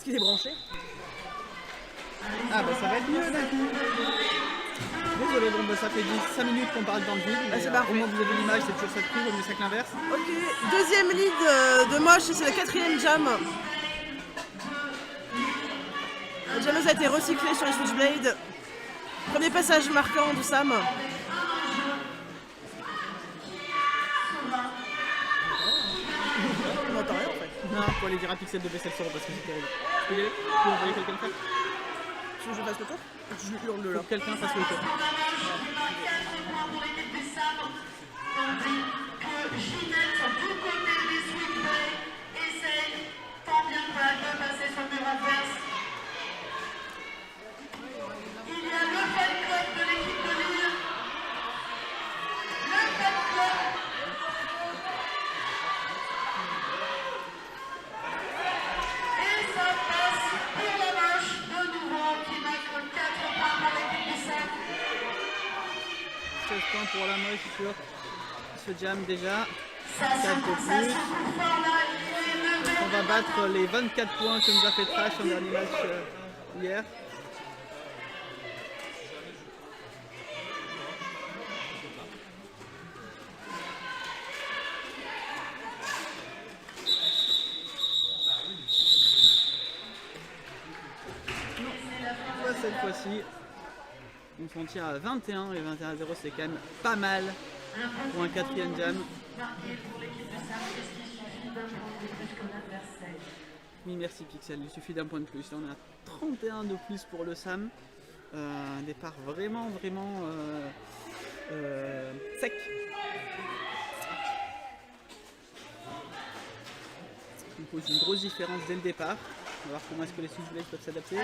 qu'il est branché. Ah bah ça va être mieux d'un coup. Désolé, bon bah ça fait 5 minutes qu'on parle dans le vide, mais c'est parfait. au moins vous avez l'image, c'est toujours ça de prix, vaut mieux ça que l'inverse. Ok, deuxième lead de Moche et c'est la quatrième jam. La jammeuse a été recyclée sur les Switchblade. Premier passage marquant du Sam. On n'entend rien en fait. Non, faut aller dire à Pixel de baisser le son parce que c'est terrible. Tu peux y aller? Tu peux envoyer quelqu'un le faire? Tu veux que je fasse le tour? Je hurle là. Faut que quelqu'un fasse le tour. Points pour la moche sur ce jam déjà. 4 de plus. On va battre les 24 points que nous a fait Trash en dernier match hier. Non, cette fois-ci. On s'en tire à 21 et 21-0 c'est quand même pas mal pour un quatrième jam. Oui merci Pixel, il suffit d'un point de plus. Là on a 31 de plus pour le Sam. Un départ vraiment sec. Il pose une grosse différence dès le départ. On va voir comment est-ce que les Switchblades peuvent s'adapter. Je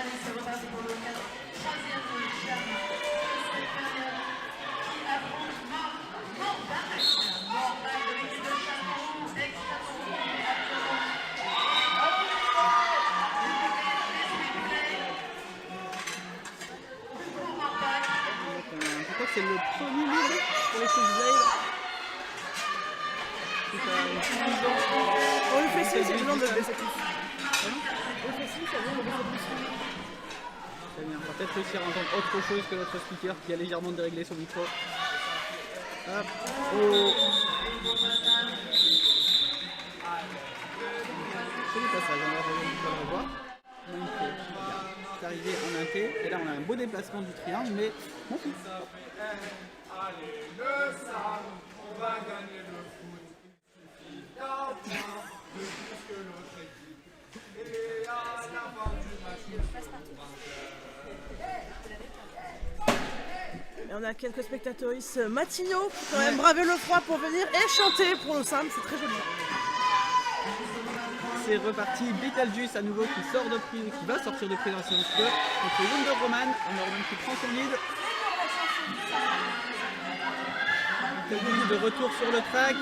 crois que c'est le premier lead pour les Switchblades. On le fait si, c'est le nom de baisser tous. On le fait si, ça vient de baisser tous. Très bien, on va peut-être réussir à entendre autre chose que notre speaker qui a légèrement déréglé son micro. Hop. Oh. C'est du passage, on va le revoir. C'est arrivé en inté, et là on a un beau déplacement du triangle, mais bon fixe. Allez, le Sam, on va gagner le foot. D'un point de plus que notre équipe. Et à la fin du match, Et on a quelques spectateuristes matinaux qui ont quand même bravé le froid pour venir et chanter pour le Sam, c'est très joli. C'est reparti, Beetlejuice à nouveau qui sort de prix, qui va sortir de prix dans son feu contre Wonder Woman. Wonder Woman qui prend son lead. Beetlejuice de retour sur le track.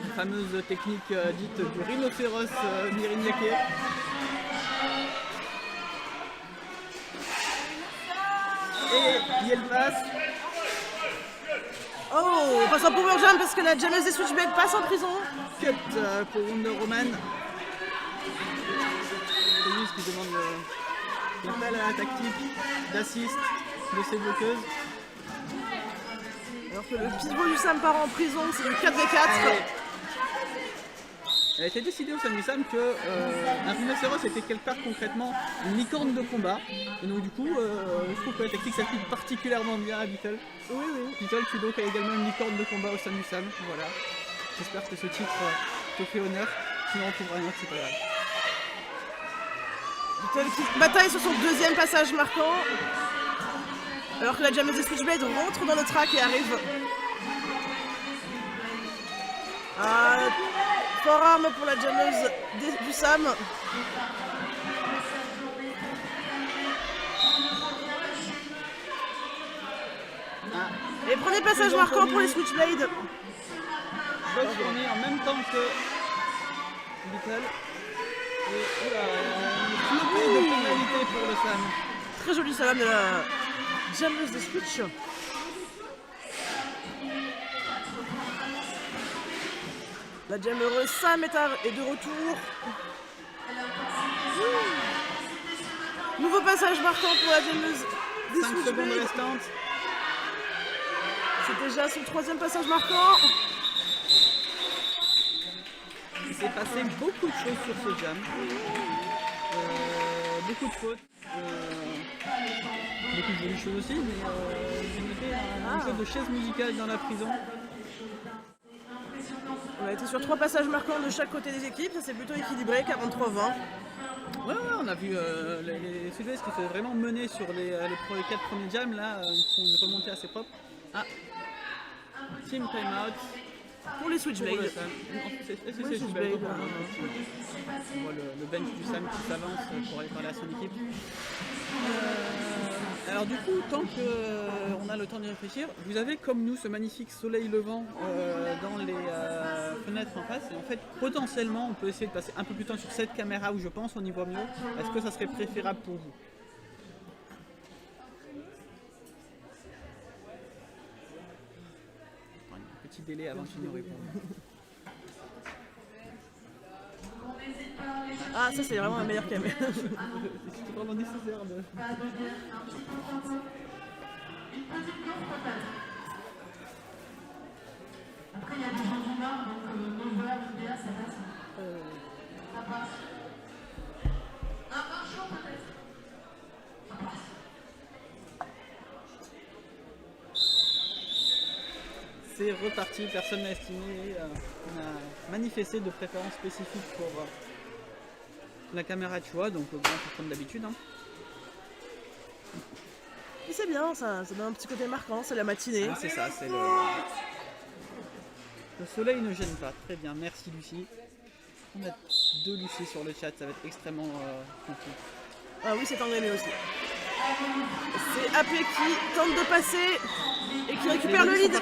La fameuse technique dite du rhinocéros Mirignake. Et Yel passe. Oh, on passe en power jump parce que la jammeuse des Switchblade passe en prison. Cut pour Wonder Woman. C'est juste qui demande l'appel à la tactique d'assist de ses bloqueuses. Alors que le pivot du Sam part en prison, c'est du 4v4. Elle a été décidée au sein du Sam que un rhinocéros était quelque part concrètement une licorne de combat. Et donc du coup, je trouve que la tactique s'applique particulièrement bien à Beetle. Oui, oui. Beetle qui donc a également une licorne de combat au sein du Sam. Voilà. J'espère que ce titre te fait honneur. Sinon on trouvera un autre, c'est pas grave. Beetle qui bataille sur son deuxième passage marquant. Alors que la jammeuse des Switchblade rentre dans le track et arrive. Forearm pour la jammeuse du Sam. Et premier passage marquant pour les Switchblade. Bonne journée en même temps que Beetle. Et oula, une flopée de pénalité pour le Sam. Très joli salam de la jammeuse des Switch. La jammeuse Sam est de retour. Nouveau passage marquant pour la jammeuse des 5 secondes Switchblade. restantes. C'est déjà son 3e passage marquant. Il s'est passé beaucoup de choses sur ce jam. Beaucoup de fautes. Beaucoup de jolies choses aussi, mais j'ai noté un peu de chaise musicale dans la prison. On a été sur 3 passages marquants de chaque côté des équipes, ça c'est plutôt équilibré, 43-20. Ouais, on a vu les Sud-Ouest qui se vraiment mener sur les 4 premiers jams, là, ils font une remontée assez propre. Ah, team timeout. Pour les Pour le Switchblades. Sam. C'est Pour les Switchblade. Switchblades. On voit le bench du Sam qui s'avance pour aller parler à son équipe. Alors du coup, tant qu'on a le temps d'y réfléchir, vous avez comme nous ce magnifique soleil levant dans les fenêtres en face. Et en fait, potentiellement, on peut essayer de passer un peu plus de temps sur cette caméra où je pense on y voit mieux. Est-ce que ça serait préférable pour vous? Un petit délai avant qu'il nous réponde. Ah, ça c'est vraiment la meilleure caméra. C'était vraiment nécessaire de... Après, il y a des gens du Nord, donc 9h, l'idéal, ça passe. Ça passe. Un chaud peut-être. Ça passe. C'est reparti, personne n'a estimé. On a manifesté de préférence spécifique pour la caméra de choix, donc bon, c'est comme d'habitude. Hein. Et c'est bien, ça donne un petit côté marquant, c'est la matinée. Ah, c'est ça, c'est le soleil ne gêne pas. Très bien, merci Lucie. On a 2 Lucie sur le chat, ça va être extrêmement compliqué. Ah oui, c'est engrené aussi. C'est AP qui tente de passer et qui récupère le lead.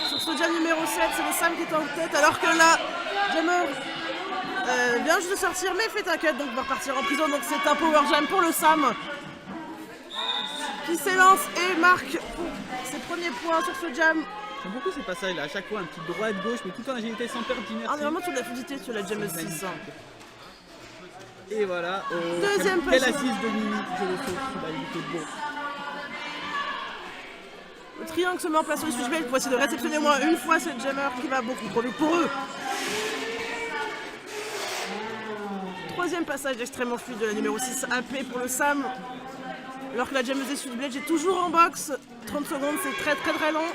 Sur ce jam numéro 7, c'est le Sam qui est en tête, alors que là, Jammer vient juste de sortir, mais fait un cut, donc va repartir en prison. Donc c'est un power jam pour le Sam, qui s'élance et marque ses premiers points sur ce jam. J'aime beaucoup ces passages là, à chaque fois un petit droite-gauche, mais tout en agilité sans perdre On est d'inertie. vraiment sur de la fluidité sur la jam 6. Et voilà, Deuxième quelle passage. assise de Mimi, je le trouve, il était beau. Le triangle se met en place sur les Switchblades pour essayer de réceptionner au moins une fois ce jammer qui va beaucoup trop vite pour eux. 3e passage extrêmement fluide de la numéro 6, AP pour le Sam. Alors que la jammeuse des Switchblades est toujours en box. 30 secondes, c'est très très très long.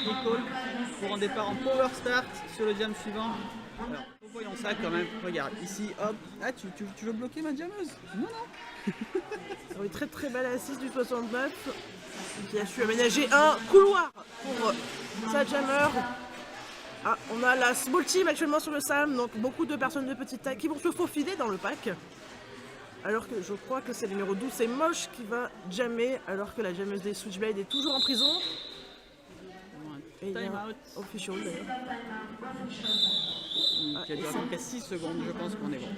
Nicole pour un départ en power start sur le jam suivant. Alors, voyons ça quand même. Regarde, ici, hop. Ah, tu veux bloquer ma jammeuse? Non, non. Une très très belle assise du 69 qui a su aménager un couloir pour sa jammer. Ah, on a la small team actuellement sur le Sam, donc beaucoup de personnes de petite taille qui vont se faufiler dans le pack. Alors que je crois que c'est le numéro 12, c'est Moche qui va jammer, alors que la jammeuse des Switchblade est toujours en prison. Et il y a Time un out. official d'ailleurs. Qui a duré à peu près 6 secondes, je pense qu'on est bon.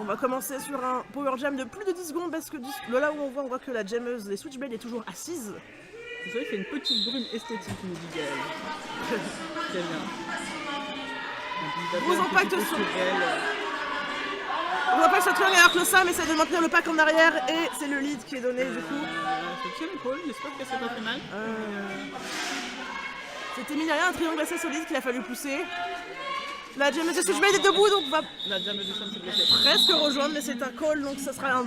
On va commencer sur un power jam de plus de 10 secondes parce que là où on voit que la jammeuse des Switchblade est toujours assise. Vous savez, il fait une petite brume esthétique, nous dit Gaël. Très bien. Gros impact sur... On voit pas que ça tourne alors que le Sam essaie de maintenir le pack en arrière et c'est le lead qui est donné du coup. C'est sur l'épaule, j'espère que c'est pas fait mal. C'était mine de rien un triangle assez solide qu'il a fallu pousser. La jammeuse des Switchblade est debout donc va La jammeuse du Sam s'est blessée. presque rejoindre mais c'est un call donc ça sera un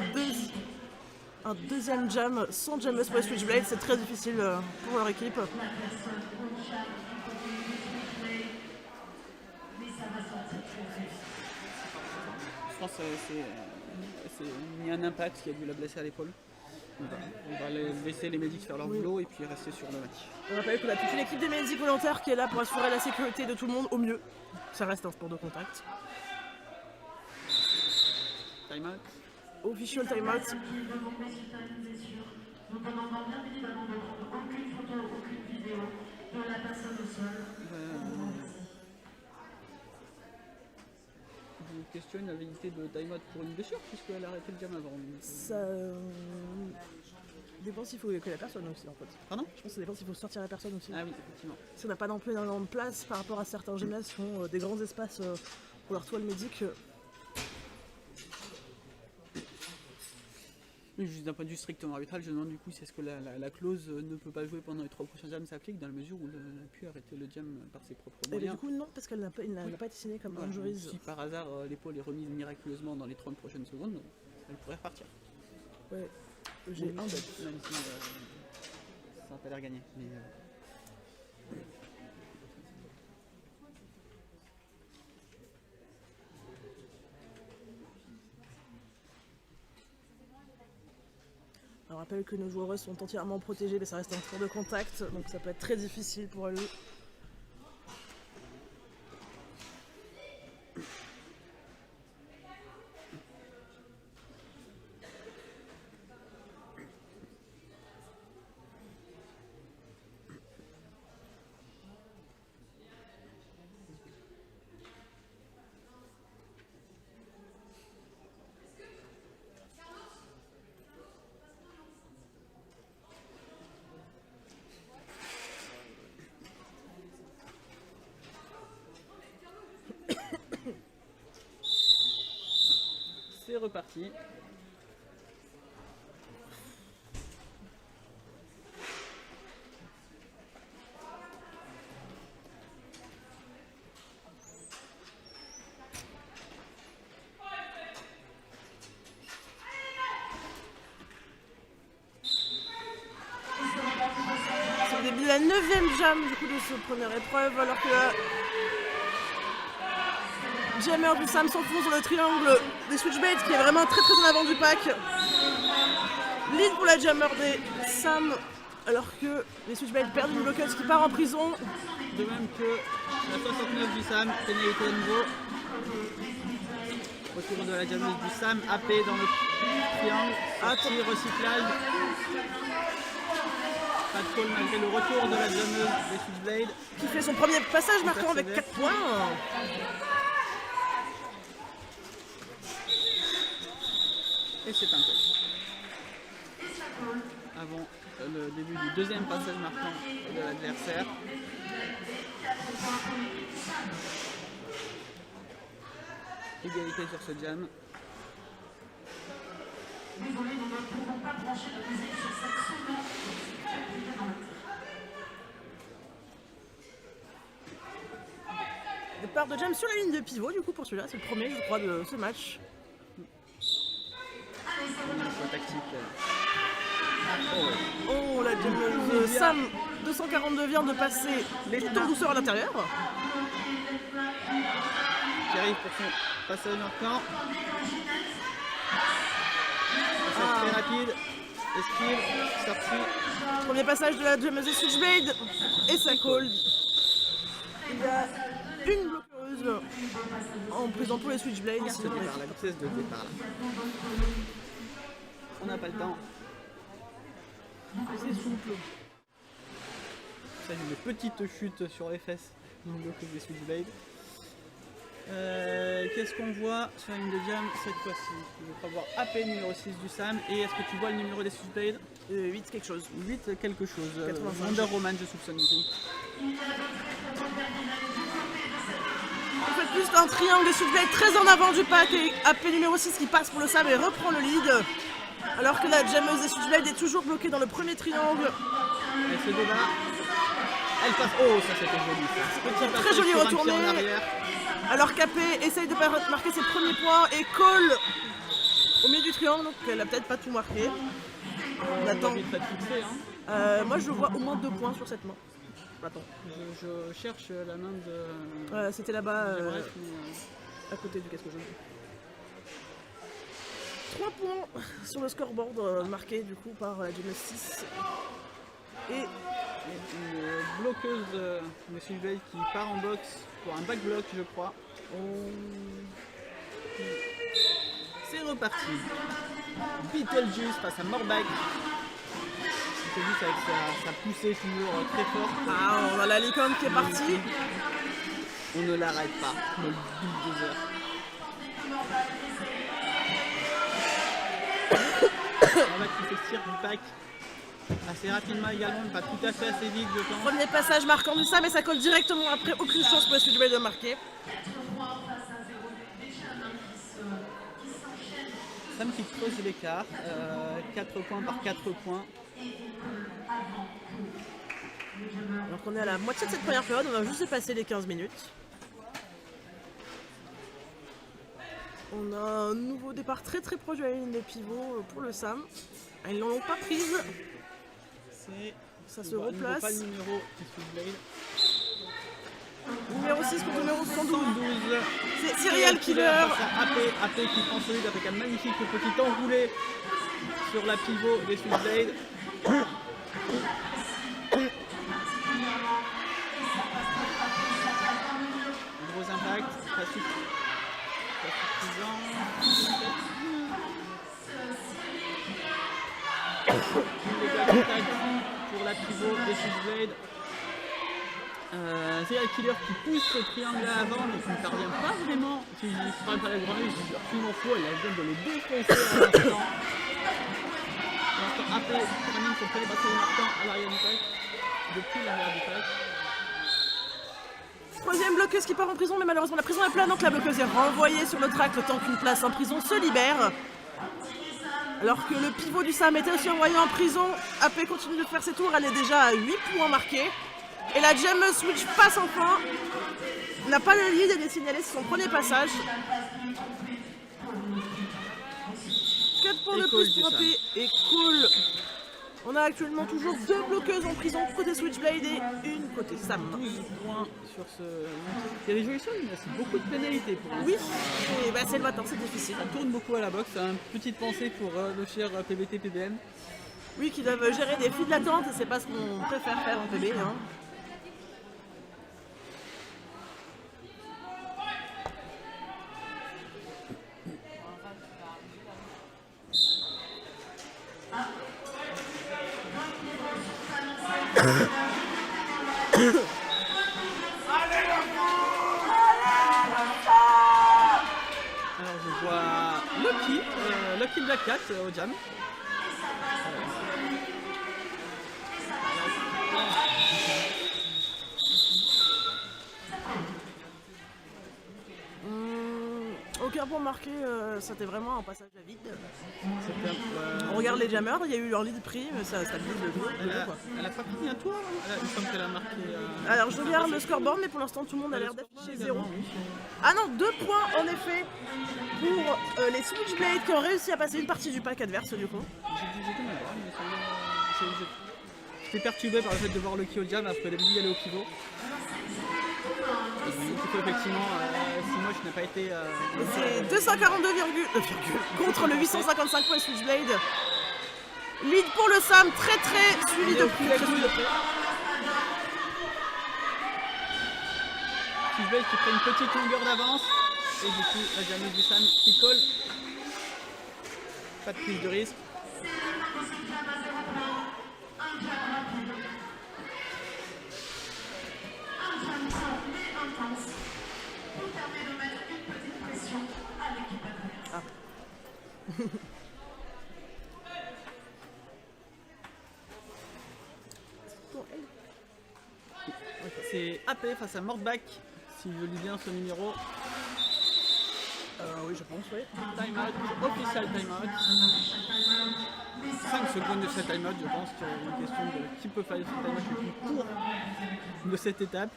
deuxième jam sans jammeuse pour les Switchblade. C'est très difficile pour leur équipe. Je pense que il y a un impact qui a dû la blesser à l'épaule. On va laisser les médics faire leur boulot et puis rester sur le match. On rappelle qu'on a toute une équipe de médics volontaires qui est là pour assurer la sécurité de tout le monde au mieux. Ça reste un sport de contact. Time out. Official timeout. Donc on entend bien évidemment de prendre aucune photo, aucune vidéo de la personne au sol. Je vous questionne la validité de time out pour une blessure puisqu'elle a arrêté le jam avant. Ça, dépend s'il faut que la personne aussi en fait. Pardon? Je pense que ça dépend s'il faut sortir la personne aussi. Ah oui, effectivement. Parce qu'on n'a pas non plus énormément de place par rapport à certains gymnases qui ont des grands espaces pour leur toile médic. Mais juste d'un point de vue strictement arbitral, je me demande du coup si est-ce que la clause ne peut pas jouer pendant les 3 prochains jams s'applique dans la mesure où elle a pu arrêter le jam par ses propres Et moyens. du coup non, parce qu'elle n'a pas, il n'a Oui. pas été signée comme Voilà, injuries. si par hasard l'épaule est remise miraculeusement dans les 30 prochaines secondes, elle pourrait repartir. Ouais, j'ai un dot. Même si ça n'a pas l'air gagné. Mais, Alors, rappelle que nos joueurs sont entièrement protégés, mais ça reste un sport de contact, donc ça peut être très difficile pour eux. c'est reparti. C'est le début de la 9e jam du coup de cette première épreuve, alors que la jammer du Sam s'enfonce dans le triangle des switchblades qui est vraiment très en avant du pack. Lead pour la jammer des Sam, alors que les switchblades perdent une bloqueuse qui part en prison. De même que la 69 du Sam, pénalité à nouveau. Retour de la jammeuse du Sam, AP dans le triangle, sortie, recyclage. Pas de call malgré le retour de la jammeuse des switchblades. Qui fait son premier passage marquant avec 4 points. Et c'est un call. Avant le début du deuxième passage marquant de l'adversaire. Égalité sur ce jam. Départ de jam sur la ligne de pivot du coup pour celui-là, c'est le premier je crois de ce match. Choix tactique. Oh la jammeuse Sam 242 vient de passer tout en douceur à l'intérieur. Qui arrive pour son passage marquant. Passage très rapide. Esquive, sortie. Premier passage de la jammeuse switchblade et ça call. Il y a une bloqueuse en prison pour les switchblades. Ce départ, la vitesse de départ là. On n'a pas le temps. C'est souple. Ça une petite chute sur les fesses dans le bloc des switchblades. Qu'est-ce qu'on voit sur la ligne de jam cette fois-ci? Je crois voir AP numéro 6 du Sam. Et est-ce que tu vois le numéro des switchblades? 8 quelque chose. 8 quelque chose. 85. Wonder Woman, je soupçonne du coup. En fait plus un triangle des switchblades très en avant du pack et AP numéro 6 qui passe pour le Sam et reprend le lead. Alors que la jammeuse des switchblades est toujours bloquée dans le premier triangle. Elle se débat. Elle passe. Oh, ça c'était joli. Ça. Petit Très passage joli sur un retourné. pied en arrière. Alors qu'AP essaye de marquer ses premiers points et colle au milieu du triangle, donc elle a peut-être pas tout marqué. On attend. Vite fait de fixer, hein. Moi je vois au moins 2 points sur cette main. Attends. Je cherche la main de. C'était là-bas Bref, mais, à côté du casque jaune. 3 points sur le scoreboard marqué du coup par la jammeuse 6. Et une bloqueuse de switchblade qui part en boxe pour un back block, je crois. C'est reparti. Beetlejuice face à Morbag. Beetlejuice avec sa poussée toujours très forte. on a la licorne qui est partie. On ne l'arrête pas, le bulldozer. Morbag qui fait tir du pack assez rapidement également, mais pas tout à fait assez vite je pense. Premier passage marquant du Sam et ça colle directement après. Aucune chance pour le Switchblade de marquer. Sam qui creuse l'écart, 4 points par 4 points. Alors qu'on est à la moitié de cette première période, on va juste passer les 15 minutes. On a un nouveau départ très très proche de la ligne des pivots pour le Sam. Ils l'ont pas prise. Ça se replace. Pas le numéro qui Switchblade. Numéro 6 contre numéro 112. 112. C'est Serial Killer. AP qui prend solide avec un magnifique petit enroulé sur la pivot des Switchblade. Gros impact, pas suffisant. Pour la pivot des Switchblade. Serial Killer qui pousse ce triangle à l'avant mais qui ne parvient pas vraiment. Si je ne parle pas la grenouille, je suis absolument fou, elle a besoin de les défoncer à l'instant. AP termine son premier bassin marquant à l'arrière du pack. Depuis l'arrière du pack. Troisième bloqueuse qui part en prison, mais malheureusement la prison est pleine, donc la bloqueuse est renvoyée sur le track le temps qu'une place en prison se libère. Alors que le pivot du Sam était aussi envoyé en prison, AP continue de faire ses tours, elle est déjà à 8 points marqués. Et la Gem Switch passe enfin. N'a pas le lead, elle est signalée, c'est son premier passage. 4 points de plus pour AP et Cole. On a actuellement toujours 2 bloqueuses en prison, côté Switchblade et une côté Sam. 12 points sur ce. Il y a des joueurs mais c'est beaucoup de pénalités pour Oui, c'est le matin, c'est difficile. Ça tourne beaucoup à la boxe, une petite pensée pour le cher PBT PBM. Oui, qui doivent gérer des files d'attente et c'est pas ce qu'on préfère faire en PB. Hein. Alors je vois Lucky Black Cat au jam. Aucun point marqué, c'était vraiment un passage à vide. C'était On regarde les jammers, il y a eu un lead pris, mais ça stabilise le jeu. Elle a pas fini un tour, il me semble qu'elle a marqué. Alors je regarde le scoreboard, mais pour l'instant tout le monde a l'air d'afficher 0. Ah non, 2 points en effet pour les Switchblade qui ont réussi à passer une partie du pack adverse du coup. J'étais perturbé par le fait de voir Lucky au jam après d'habitude y aller au pivot. Du coup, effectivement, si moi je n'ai pas été. C'est 242, contre le 855 points Switchblade. Lead pour le Sam, très suivi de près. Switchblade qui prend une petite longueur d'avance. Et du coup, la jameuse du Sam qui colle. Pas de prise de risque. C'est AP face à Mordback, si je lis bien ce numéro. Oui, je pense, oui. Timeout, official timeout. 5 secondes de cette timeout, je pense qu'il y a une question de qui peut faire ce timeout le plus court de cette étape.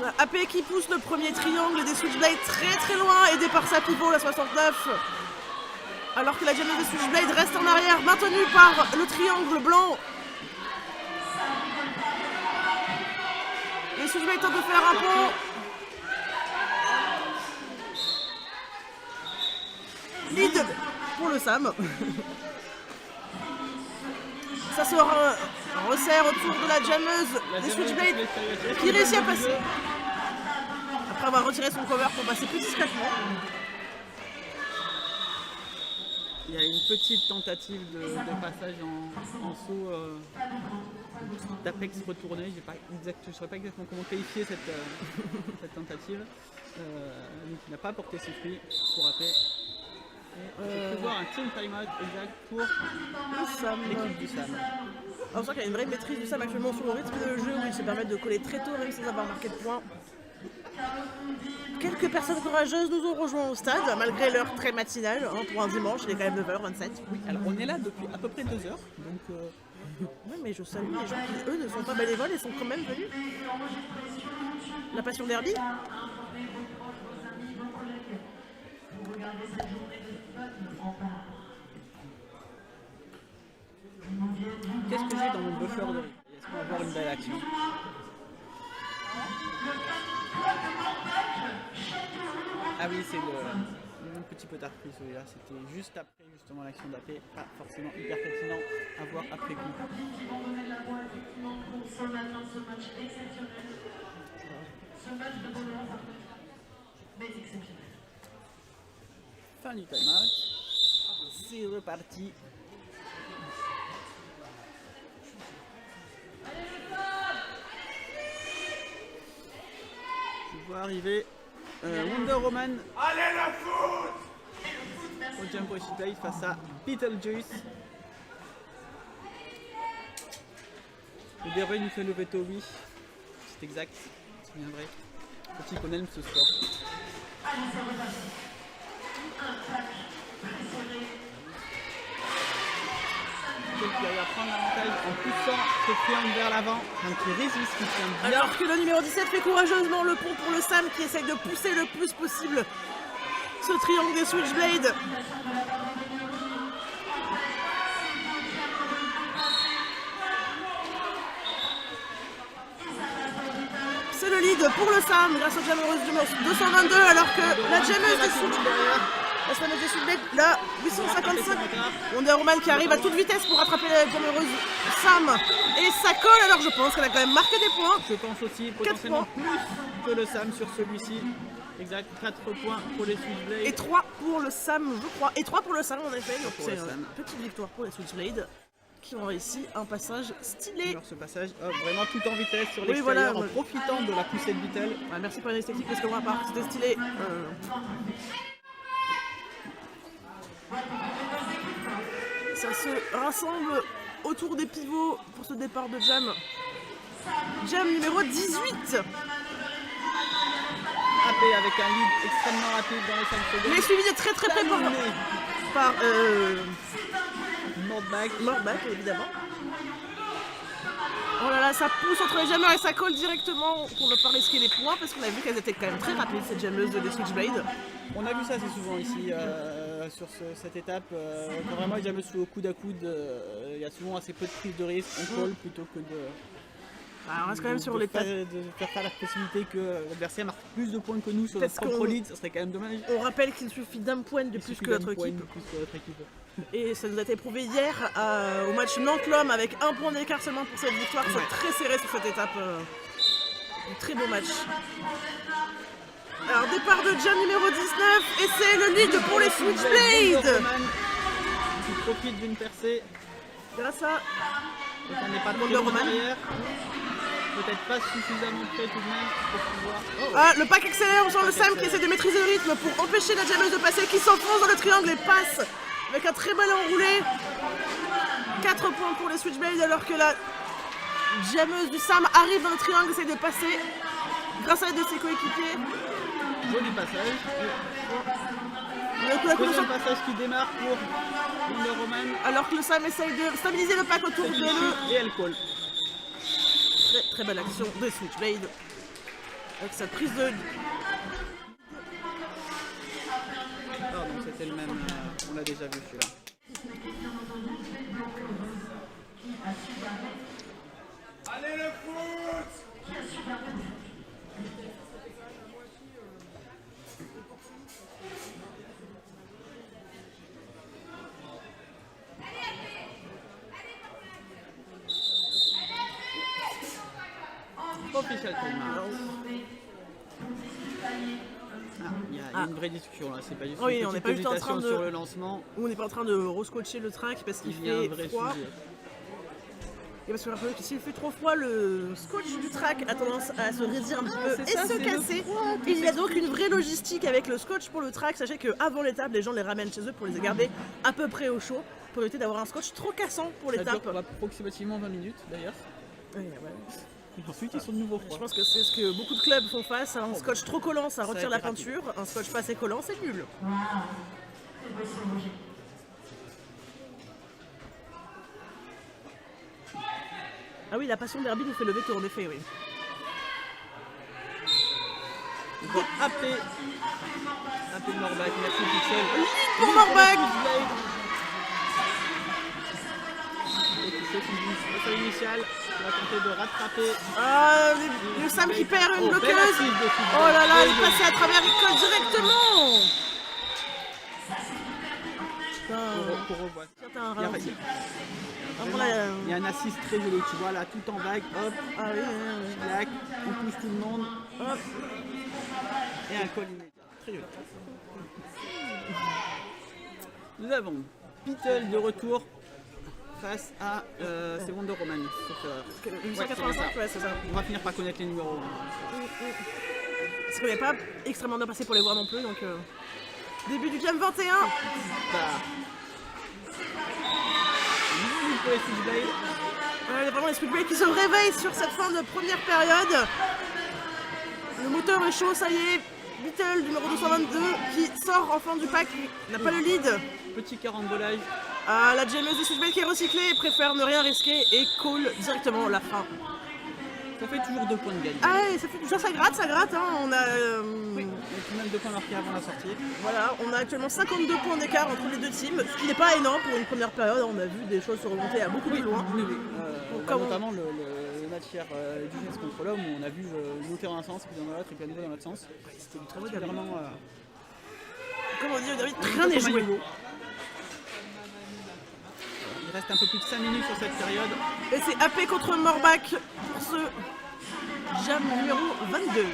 On a AP qui pousse le premier triangle des Switchblade très loin, aidé par sa pivot, la 69. Alors que la jameuse des Switchblade reste en arrière, maintenue par le triangle blanc. Les Switchblade tentent de faire un pont. Lead pour le Sam. Ça se resserre autour de la jameuse des Switchblade qui réussit à passer. Après avoir retiré son cover pour passer plus discrètement. Il y a une petite tentative de passage en saut d'Apex retourné. Je ne saurais pas exactement comment qualifier cette tentative. qui n'a pas porté ses fruits, pour rappeler. Je peux voir un team timeout exact pour Le Sam. l'équipe du Sam. On sent qu'il y a une vraie maîtrise du Sam actuellement sur le rythme de jeu où ils se permettent de coller très tôt même sans avoir marqué de points. Quelques personnes courageuses nous ont rejoints au stade malgré l'heure très matinale hein, pour un dimanche, il est quand même 9h27. Oui, alors on est là depuis à peu près 2 heures, donc Oui, mais je salue les gens qui, eux, ne sont pas bénévoles et sont quand même venus. La passion derby. qu'est-ce que j'ai dans mon buffer de riz? Est-ce qu'on va avoir une belle action? Ah oui, c'est le petit peu tard pris celui-là, c'était juste après justement l'action d'AP, pas forcément hyper pertinent à voir après coup. Fin du timeout, c'est reparti. Je vois arriver Wonder Woman Allez le foot! au Jump Switch Blade face à Beetlejuice. Le DRV nous fait le veto, oui. C'est exact, c'est bien vrai. Petit qu'on aime ce sport. Donc il va prendre l'avantage en poussant ce triangle vers l'avant, donc il résiste, il tient bien. Alors que le numéro 17 fait courageusement le pont pour le Sam qui essaye de pousser le plus possible ce triangle des Switchblades. C'est le lead pour le Sam grâce au jammeuse du 222 alors que la jammeuse des Switchblades, la jammeuse des Switchblades, la 855, Wonder Woman qui arrive à toute vitesse pour rattraper la jammeuse Sam et ça colle alors je pense qu'elle a quand même marqué des points. Je pense aussi potentiellement plus que le Sam sur celui-ci. Exact, 4 points pour les Switchblades. Et 3 pour le Sam, je crois. Et 3 pour le Sam en effet. Donc pour c'est le une Sam. petite victoire pour les Switchblades qui ont réussi un passage stylé. Alors ce passage, hop, vraiment tout en vitesse sur Oui, l'extérieur, voilà, en profitant de la poussée de Beetle. Ah, merci pour l'esthétique parce que moi à part c'était stylé. Ça se rassemble autour des pivots pour ce départ de Jam. Jam numéro 18. AP avec un lead extrêmement rapide dans les 5 secondes. Il est suivi de très très près par Mordback évidemment. Oh là là, ça pousse entre les jammers et ça colle directement pour ne pas risquer les points parce qu'on a vu qu'elles étaient quand même très rapides cette jammeuse des Switchblade. On a vu ça assez souvent ici sur cette étape. Quand vraiment les jammeuses sont au coude à coude, il y a souvent assez peu de prise de risque. On colle plutôt que de. Alors, on reste quand même sur l'étape. De faire faire la possibilité que l'adversaire marque plus de points que nous sur notre propre lead, ça serait quand même dommage. On rappelle qu'il suffit d'un point de plus que notre équipe. Et ça nous a été prouvé hier au match Nantes-Lhomme avec un point d'écart seulement pour cette victoire. C'est très serré sur cette étape. Un très beau match. Alors départ de Jam numéro 19 et c'est le lead pour les Switchblades. Qui profite d'une percée. Grâce à on n'est pas Wonder Woman. Peut-être pas suffisamment près tout de même pour pouvoir. Oh. Ah, le pack accélère, on sent le Sam qui essaie de maîtriser le rythme pour empêcher la jammeuse de passer, qui s'enfonce dans le triangle et passe avec un très bel enroulé. 4 points pour les Switchblades alors que la jammeuse du Sam arrive dans le triangle, essaie de passer grâce à l'aide de ses coéquipiers. Joli passage. Deuxième passage qui démarre pour Wonder Woman. Alors que le Sam essaye de stabiliser le pack autour de le... Et elle colle. Très très belle action de Switchblade. Avec sa prise de... Pardon, c'était le même, on l'a déjà vu celui-là. Allez le foot! Official timeout. Il y a une vraie discussion là, c'est pas juste Oui, une on n'est petite pas juste en train hésitation de... sur le lancement. On n'est pas en train de rescotcher le train parce qu'il Il y a un fait vrai froid. sujet. Et parce que rappelez que s'il fait trop froid, le scotch du track a tendance à se raidir un petit peu c'est et ça, se c'est le casser. froid, Il y a donc une vraie logistique avec le scotch pour le track. Sachez qu'avant l'étape, les gens les ramènent chez eux pour les garder à peu près au chaud, pour éviter d'avoir un scotch trop cassant pour Ça l'étape. dure approximativement 20 minutes d'ailleurs. Ouais. Et ensuite ils sont de nouveau Je froids. pense que c'est ce que beaucoup de clubs font face. Un scotch trop collant, ça Ça a retire été la rapide. peinture. Un scotch pas assez collant, c'est nul. Waouh. C'est beau, c'est Roger. Ah oui, la passion derby nous fait lever tour en effet, oui. Bon, AP de Morbac, merci Pixel. Pour Morbac. Et puis c'est une feuille initiale qui va tenter de rattraper. Ah, le Sam qui perd une Oh, belle bloqueuse. assise de Fitz Oh là là, Blade. il est passé à travers l'école directement. Putain, Pour revoir. t'as un Il y a- ralenti. il Ah, voilà, y a un assist très joli, tu vois là, tout en vague, hop, ah oui. clac, on pousse tout le monde, Hop. et un col immédiat. Très joli. Nous avons Beetle de retour face à c'est Wonder Woman. Sauf, 885, ouais, c'est ça. on va finir par connaître les numéros. Parce qu'on n'est pas extrêmement bien passé pour les voir non plus, donc... Début du game 21. Bah. Nouveau pour les Switchblade. Il y a vraiment les Speedblade qui se réveillent sur cette fin de première période. Le moteur est chaud, ça y est. Beetle, numéro 222, qui sort enfin du pack, n'a pas le lead. Petit carambolage. Ah, la GMS des Switchblade qui est recyclée, préfère ne rien risquer et call directement la fin. Ça fait toujours 2 points de gagne. Ah ouais, ça gratte, hein. On a, Oui, et puis même 2 points marqués avant la sortie. voilà, on a actuellement 52 points d'écart entre les deux teams, ce qui n'est pas énorme pour une première période. On a vu des choses se remonter à beaucoup plus loin. Oui, oui. Comment- Notamment le match hier du Jazz contre l'homme où on a vu monter dans un sens, puis dans l'autre, et puis à nouveau dans l'autre sens. C'était très beau, C'était David. vraiment. Comme on dit, David, rien n'est joué. Il reste un peu plus de 5 minutes sur cette période. Et c'est AP contre Morbac pour ce jam numéro 22.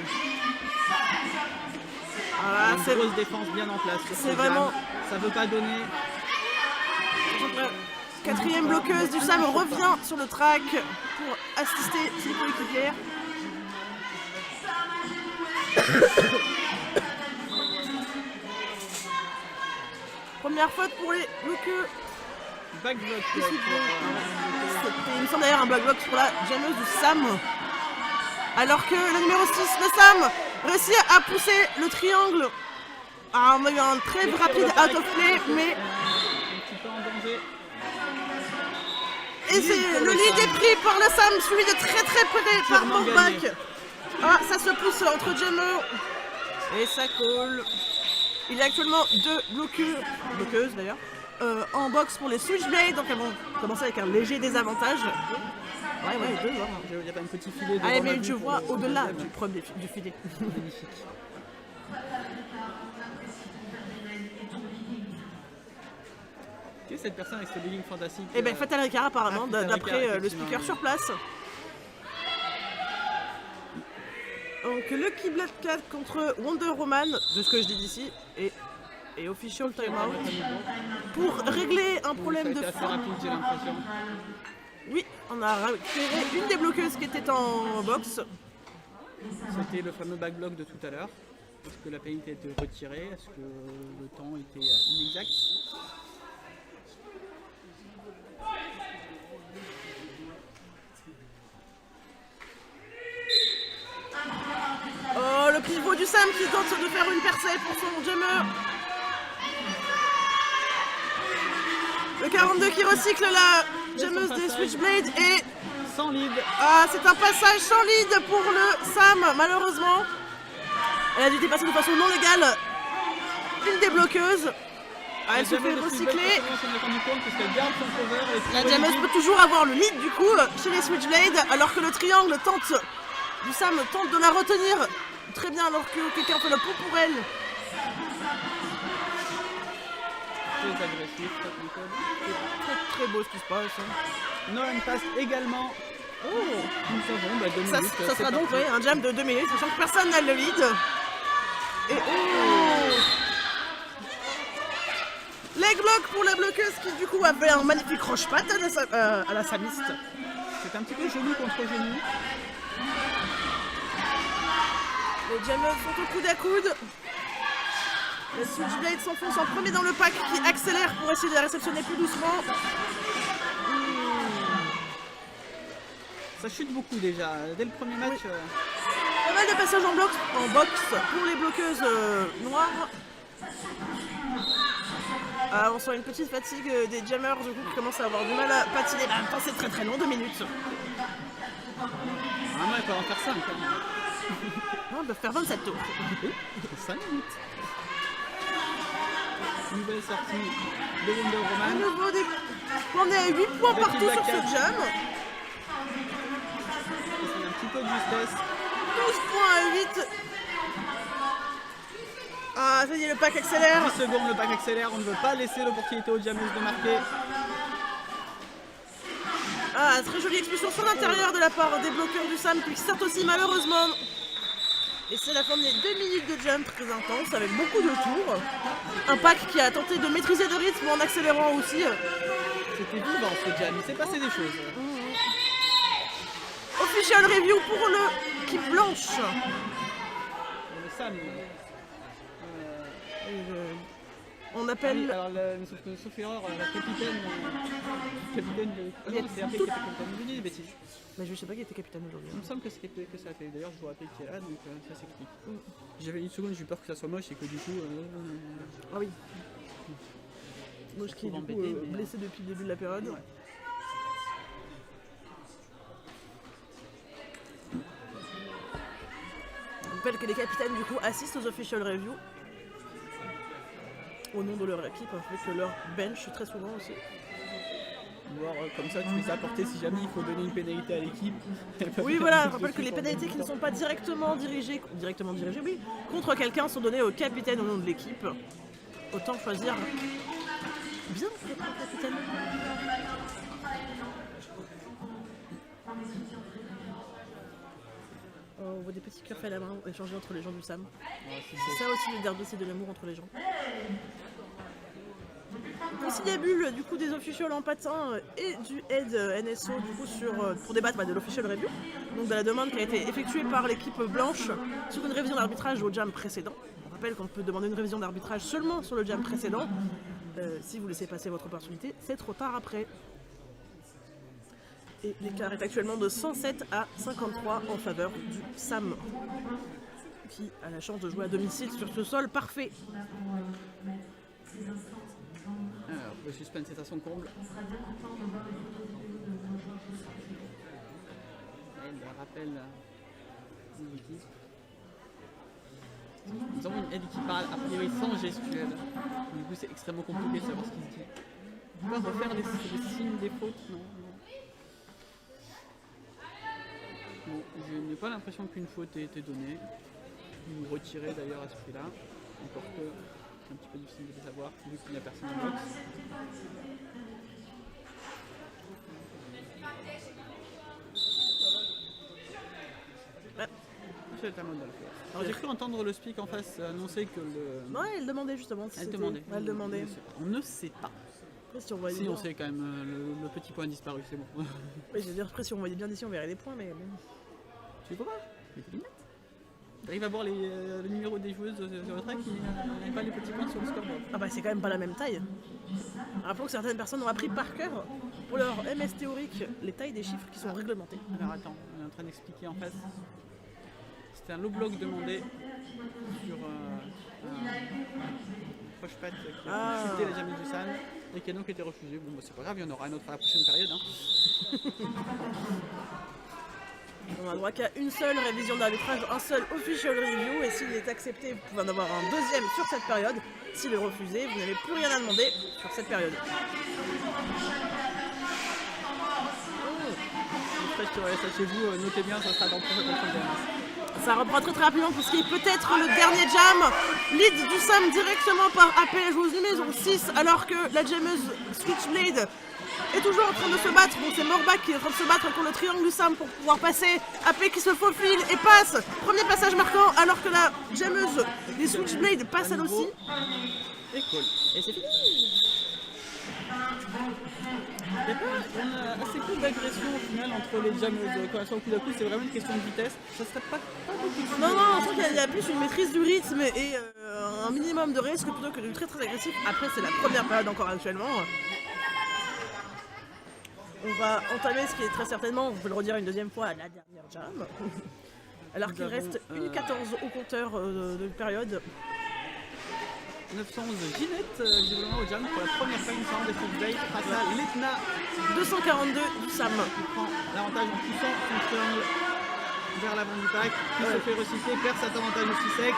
Voilà, Une c'est grosse défense bien en place. sur c'est ce vraiment- jam. Ça veut pas donner. quatrième bloqueuse du Sam revient sur le track pour assister ses coéquipières. Première faute pour les bloqueux. Backblock. C'était, il me semble d'ailleurs, un black box pour la jammeuse du Sam. Alors que le numéro 6, le Sam, réussit à pousser le triangle. Ah, on a eu un très rapide out of play, mais Un petit peu en danger. et c'est le lead est pris par le Sam, suivi de très près par Sûrement Morbac. gagné. Ah, ça se pousse entre Jammer et ça colle. Il y a actuellement 2 bloqueuses d'ailleurs, en box pour les Switchblade, donc elles vont commencer avec un léger désavantage. Ouais, 2. Hein. Il y avait un petit filet. Ah, devant mais ma je vue pour vois le au-delà deuxième. du premier du filet. Magnifique. Qui est cette personne avec ce legging fantastique Et bien, Fatal Ricard apparemment, Fatal d'après Ricard, le speaker effectivement. sur place. Donc Lucky Black Cat contre Wonder Woman, de ce que je dis d'ici, et official timeout. Pour régler un problème de Ça a été assez fond. rapide, j'ai l'impression. Oui, on a récupéré une des bloqueuses qui était en box. C'était le fameux backblock de tout à l'heure. Est-ce que la pénalité a été retirée? Est-ce que le temps était inexact? Oh, le pivot du Sam qui tente de faire une percée pour son jammer. Le 42 qui recycle la jammeuse des Switchblade et... Sans lead. Ah, c'est un passage sans lead pour le Sam, malheureusement. Elle a dû dépasser de façon non légale une des bloqueuses. Ah, elle se fait recycler. La jammeuse peut toujours avoir le lead du coup chez les Switchblade, alors que le triangle tente, du Sam tente de la retenir très bien alors que quelqu'un fait le pot pour elle. Très agressif, très Très beau ce qui se passe. Hein. Nolan passe également. Oh. Nous avons 2 Ça, minutes. ça c'est sera donc parti. ouais, un jam de 2 minutes, sachant que personne n'a le lead. Et oh, leg block pour la bloqueuse qui du coup avait un magnifique roche-patte à la samiste. C'est fait un petit peu genou contre genou. Les Jammers sont au coude à coude. Les Switchblade s'enfoncent en premier dans le pack qui accélère pour essayer de la réceptionner plus doucement. Ça chute beaucoup déjà, dès le premier match. Oui. Pas mal de passages en box pour les bloqueuses noires. Ah, on sent une petite fatigue des Jammers du coup qui commencent à avoir du mal à patiner. En même temps c'est très très long, 2 minutes. Vraiment, ils peuvent en faire 5. On peut faire 27 tours. 5 minutes. Nouvelle sortie de Wonder À Woman. nouveau, on est à 8 points Avec partout une sur ce backcap. jam. C'est un petit peu de justesse. 12 points à 8. Ah, ça y est, le pack accélère. 10 secondes, le pack accélère. On ne veut pas laisser l'opportunité aux Jammers de marquer. Ah, très jolie expulsion sur l'intérieur de la part des bloqueurs du Sam qui sortent aussi malheureusement. Et c'est la fin des 2 minutes de jump très intense avec beaucoup de tours. Un pack qui a tenté de maîtriser le rythme en accélérant aussi. C'était vivant ce jam, il s'est passé des choses. Official review pour l'équipe blanche. Le Sam. On Oui, appelle... alors, sauf erreur, la capitaine de. Ah non, c'est après qui a fait capitaine. Je dis des bêtises. Mais je sais pas qui était capitaine aujourd'hui. Il me semble que c'est que ça a fait. D'ailleurs, je vous rappelle qu'il est là, donc ça s'explique. J'avais une seconde, j'ai eu peur que ça soit moche et que du coup. Ah oui. Moi qui est du coup blessé depuis le début de la période. Ouais. On rappelle que les capitaines du coup assistent aux official reviews au nom de leur équipe, ainsi que leur bench très souvent aussi. Voir comme ça, tu les as apportés si jamais il faut donner une pénalité à l'équipe. Oui voilà, je rappelle que les pénalités qui ne sont pas directement dirigées, oui, contre quelqu'un sont données au capitaine au nom de l'équipe. Autant choisir bien le capitaine. On voit des petits cœurs faits à la main échangés entre les gens du Sam. C'est ça aussi le derby, c'est de l'amour entre les gens. Conciliabule du coup des officials en patin et du head NSO du coup pour débattre de l'official review, donc de la demande qui a été effectuée par l'équipe blanche sur une révision d'arbitrage au jam précédent. On rappelle qu'on peut demander une révision d'arbitrage seulement sur le jam précédent. Si vous laissez passer votre opportunité, c'est trop tard après. Et l'écart est actuellement de 107 à 53 en faveur du Sam, qui a la chance de jouer à domicile sur ce sol parfait. Alors, le suspense est à son comble. Elle rappelle l'équipe. Nous avons une aide qui parle a priori sans gestuelle. Du coup, c'est extrêmement compliqué de savoir ce qu'il se dit. On peut refaire les signes des fautes, non. Bon, je n'ai pas l'impression qu'une faute ait été donnée, ou retirée d'ailleurs à ce prix-là, encore que c'est un petit peu difficile de le savoir vu qu'il n'y a personne en box. C'est à moi de le faire. Alors j'ai cru entendre le speak en face annoncer que le... Ouais, elle demandait justement. Si Elle c'était- demandait. Elle demandait. On ne sait pas. Après, si on voyait Si bien... on sait quand même, le petit point a disparu, c'est bon. Oui, je veux dire, après, si on voyait bien d'ici, on verrait des points, mais bon. Tu les vois pas? Mais t'es lunettes. T'arrives à voir le numéro des joueuses sur le track, il n'y a pas les petits points sur le scoreboard. Ah bah, c'est quand même pas la même taille. Rappelons que certaines personnes ont appris par cœur, pour leur MS théorique, les tailles des chiffres qui sont réglementés. Alors attends, on est en train d'expliquer en face. C'était un low block demandé sur un croche-patte qui a chuté la jambe du Sam et qui a donc été refusé. Bon, bah, c'est pas grave, il y en aura un autre à la prochaine période. Hein. On a droit qu'à une seule révision d'arbitrage, un seul official review, et s'il est accepté, vous pouvez en avoir un deuxième sur cette période. S'il est refusé, vous n'avez plus rien à demander sur cette période. Après, je ça chez vous, notez bien, ça sera dans le prochain contrôle. Ça reprend très rapidement pour ce qui est peut-être le dernier jam. Lead du Sam directement par AP, joueuse numéro 6, alors que la jammeuse Switchblade est toujours en train de se battre. Bon, c'est Morbach qui est en train de se battre contre le triangle du Sam pour pouvoir passer. AP qui se faufile et passe. Premier passage marquant, alors que la jammeuse des Switchblade passe elle aussi. Et call. Et c'est fini. Il y a assez peu d'agression au final entre les jammeuses. Quand elles sont au coup d'à coup, c'est vraiment une question de vitesse. Ça serait pas beaucoup de Non, non, je trouve qu'il y a plus une maîtrise du rythme et un minimum de risque plutôt que du très très agressif. Après, c'est la première période encore actuellement. On va entamer ce qui est très certainement, on peut le redire une deuxième fois, la dernière jam. Alors qu'il reste une 14 au compteur de période. 911 Ginette, visiblement au jam pour la première fois, il me semble, des Switchblade face à l'Etna 242 du Sam. qui prend l'avantage en poussant son triangle vers l'avant du pack, qui se fait recycler, perd cet avantage aussi sec.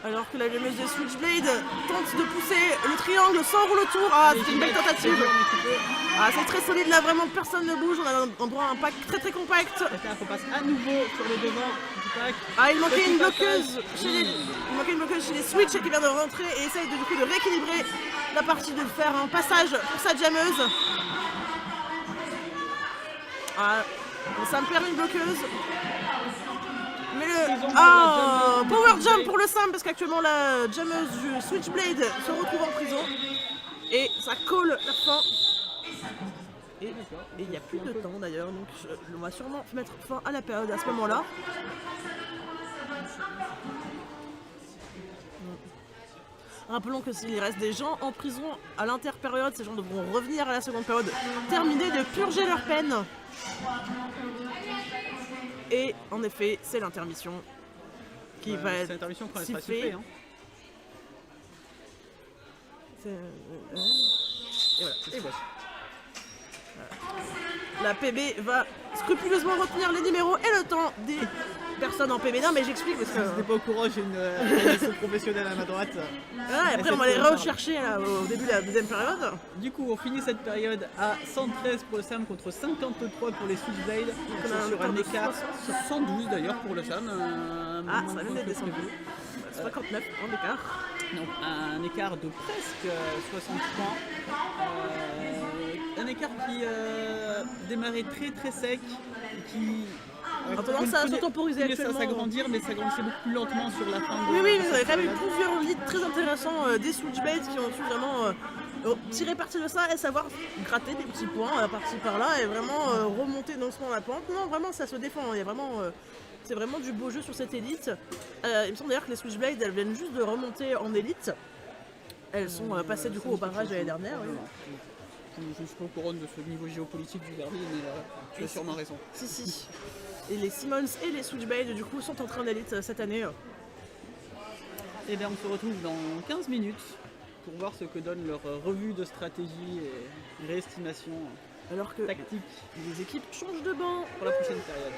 Alors que la jameuse de Switchblade tente de pousser le triangle sans rouleau tour. Ah, c'est une belle tentative. Ah, c'est très solide là, vraiment personne ne bouge. On a droit à un pack très très compact. Et on passe à nouveau sur le devant du pack. Ah, il manquait une bloqueuse chez les Switch qui vient de rentrer et essaye du coup de rééquilibrer la partie, de faire un passage pour sa jameuse. Ah, ça me perd une bloqueuse. Mais le power jump pour le Sam parce qu'actuellement la jameuse du Switchblade se retrouve en prison et ça colle la fin. Et il n'y a plus de temps d'ailleurs, donc on va sûrement mettre fin à la période à ce moment-là. Rappelons que s'il reste des gens en prison à l'interpériode, ces gens devront revenir à la seconde période, terminer de purger leur peine. Et en effet, c'est l'intermission qui va être l'intermission quand elle sera sifflée. sifflée. Hein. Et voilà. Et voilà. La PB va scrupuleusement retenir les numéros et le temps des personnes en PB. Non mais j'explique parce que... Si t'es pas au courant, j'ai une relation professionnelle à ma droite. Ah, et après on va les rechercher là, au début de la deuxième période. Du coup, on finit cette période à 113 pour le Sam contre 53 pour les Switchblade. On a un Sur un temps de écart 60. 112 d'ailleurs pour le Sam. Ah, ça vient d'être descendu. 59 en écart. Donc un écart de presque 60 points. Un écart qui démarrait très très sec, qui a tendance à s'autemporiser ça actuellement. s'agrandir, mais s'agrandissait beaucoup plus lentement sur la fin. Oui, oui, mais vous avez quand même eu plusieurs leads très intéressants des Switchblades qui ont su vraiment tirer parti de ça et savoir gratter des petits points par-ci par-là et vraiment remonter doucement la pente. Non, vraiment ça se défend. Il y a vraiment, c'est vraiment du beau jeu sur cette élite. Il me semble d'ailleurs que les Switchblades elles viennent juste de remonter en élite. Elles sont passées du coup au barrage l'année dernière. Oui. Je suis pas au courant de ce niveau géopolitique du Derby, mais tu as sûrement raison. Si. Et les Simmons et les Switchblade du coup sont entrés en élite cette année. Et bien on se retrouve dans 15 minutes pour voir ce que donne leur revue de stratégie et réestimation alors que tactique. Les équipes changent de banc pour la prochaine période.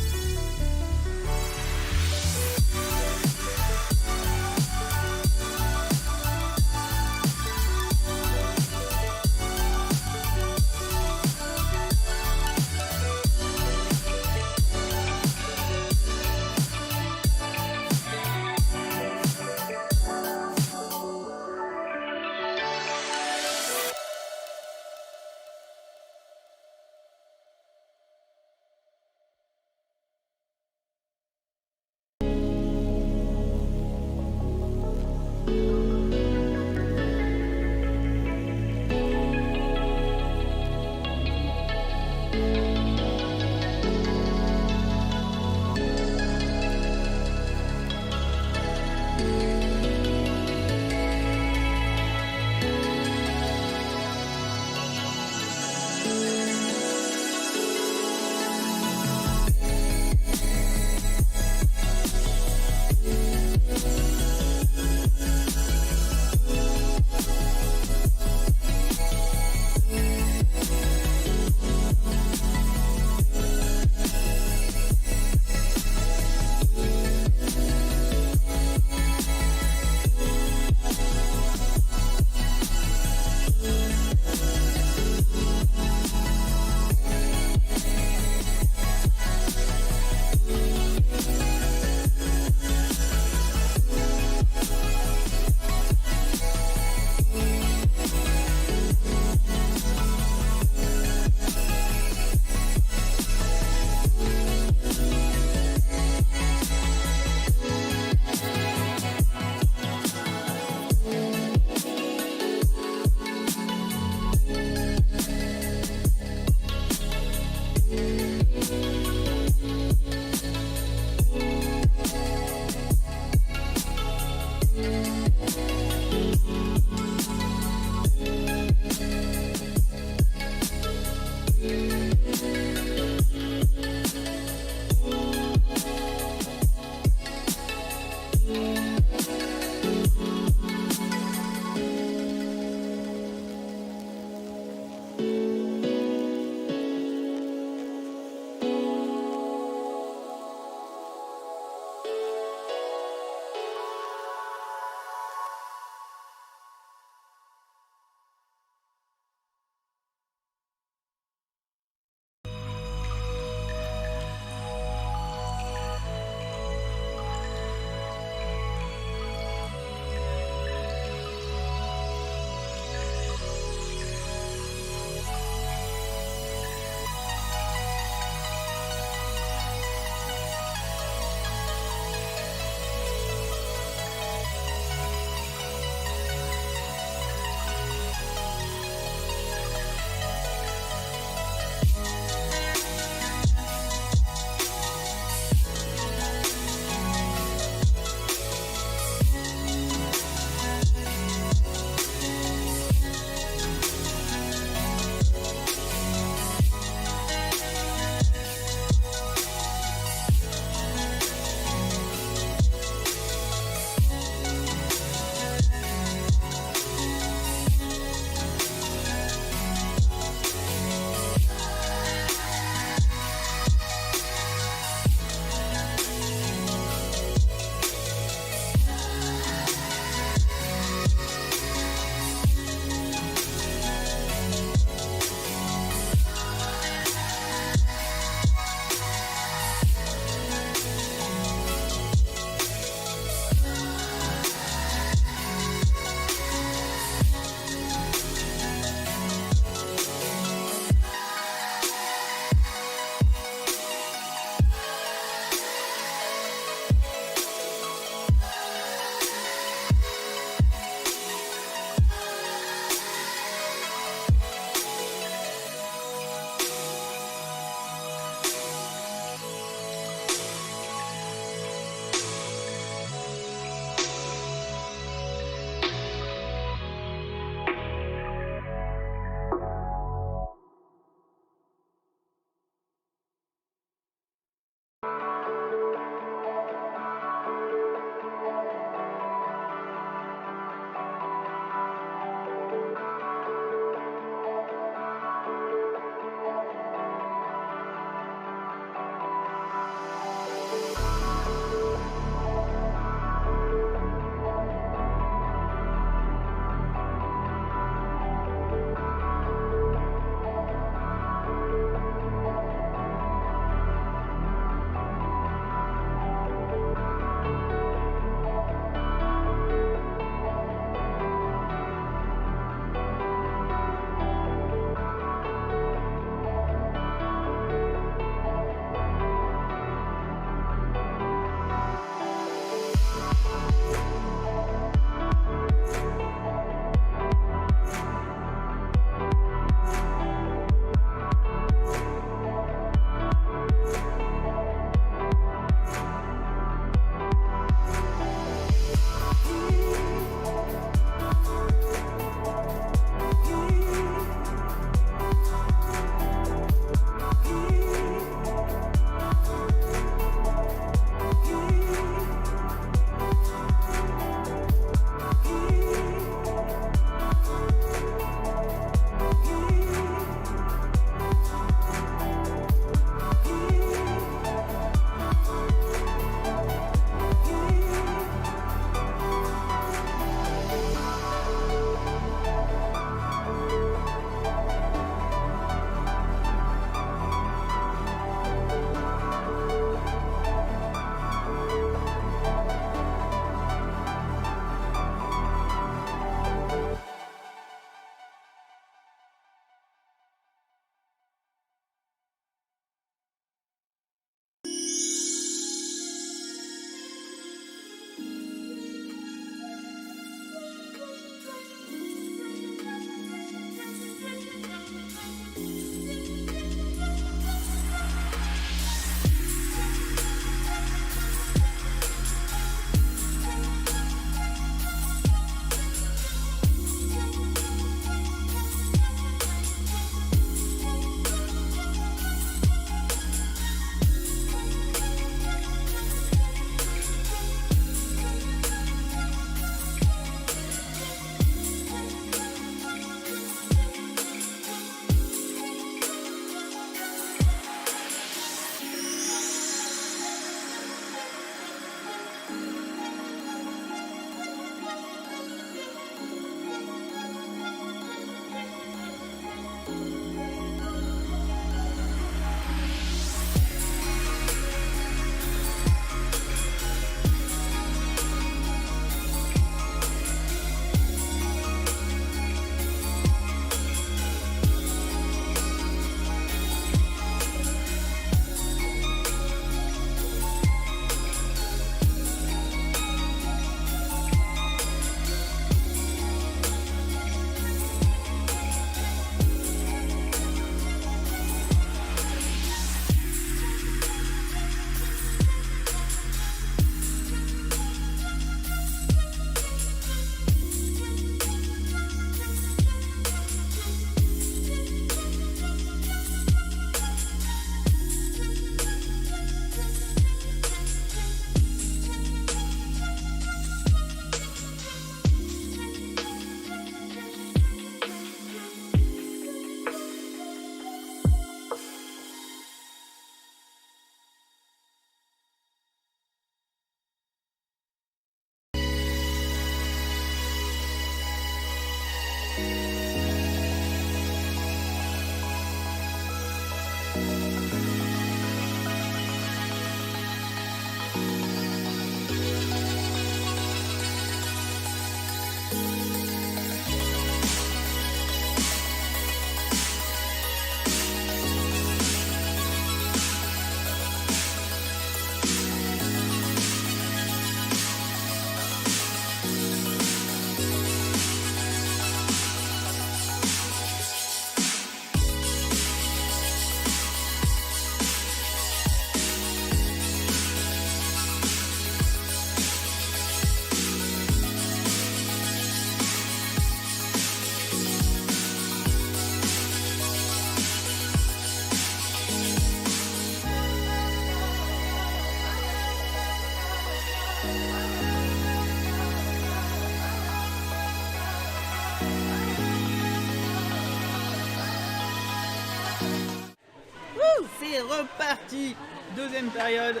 C'est reparti. Deuxième période.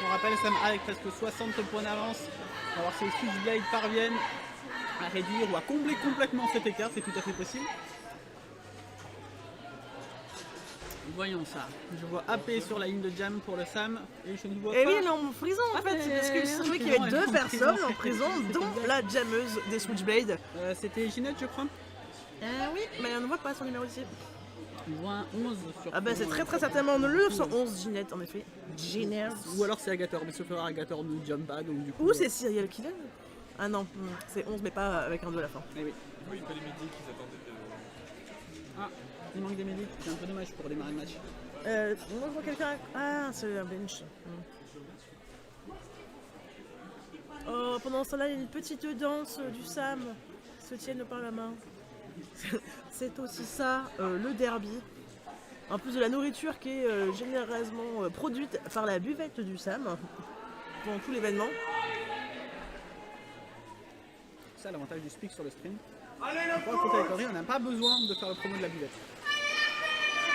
On rappelle Sam avec presque 60 points d'avance. On va voir si les Switchblade parviennent à réduire ou à combler complètement cet écart, c'est tout à fait possible. Voyons ça. Je vois AP sur la ligne de jam pour le Sam et je ne vois Et pas. oui, elle est en prison en fait, parce que je trouvais qu'il y avait deux personnes en prison, dont la jammeuse des Switchblade. C'était Ginette, je crois. Oui, mais on ne voit pas son numéro ici. On voit un 11 sur. Ah bah c'est très certainement le 911 Ginette en effet. Ginette. Ou alors c'est Agator, mais sauf erreur Agator nous jump pas, donc du coup. Ou c'est Serial Killer. Ah non, c'est 11 mais pas avec un 2 à la fin. Eh oui. Oui, pas les médics qu'ils attendaient de... Ah, il manque des médics, c'est un peu dommage pour démarrer le match. Moi je vois quelqu'un. Ah, c'est un bench. Oh, pendant ce temps-là, il y a une petite danse du Sam. Ils se tiennent par la main. C'est aussi ça, le derby. En plus de la nourriture qui est généreusement produite par la buvette du Sam pendant tout l'événement. C'est ça l'avantage du speak sur le stream. Allez, le Pour affronter avec Henry, on n'a pas besoin de faire le promo de la buvette.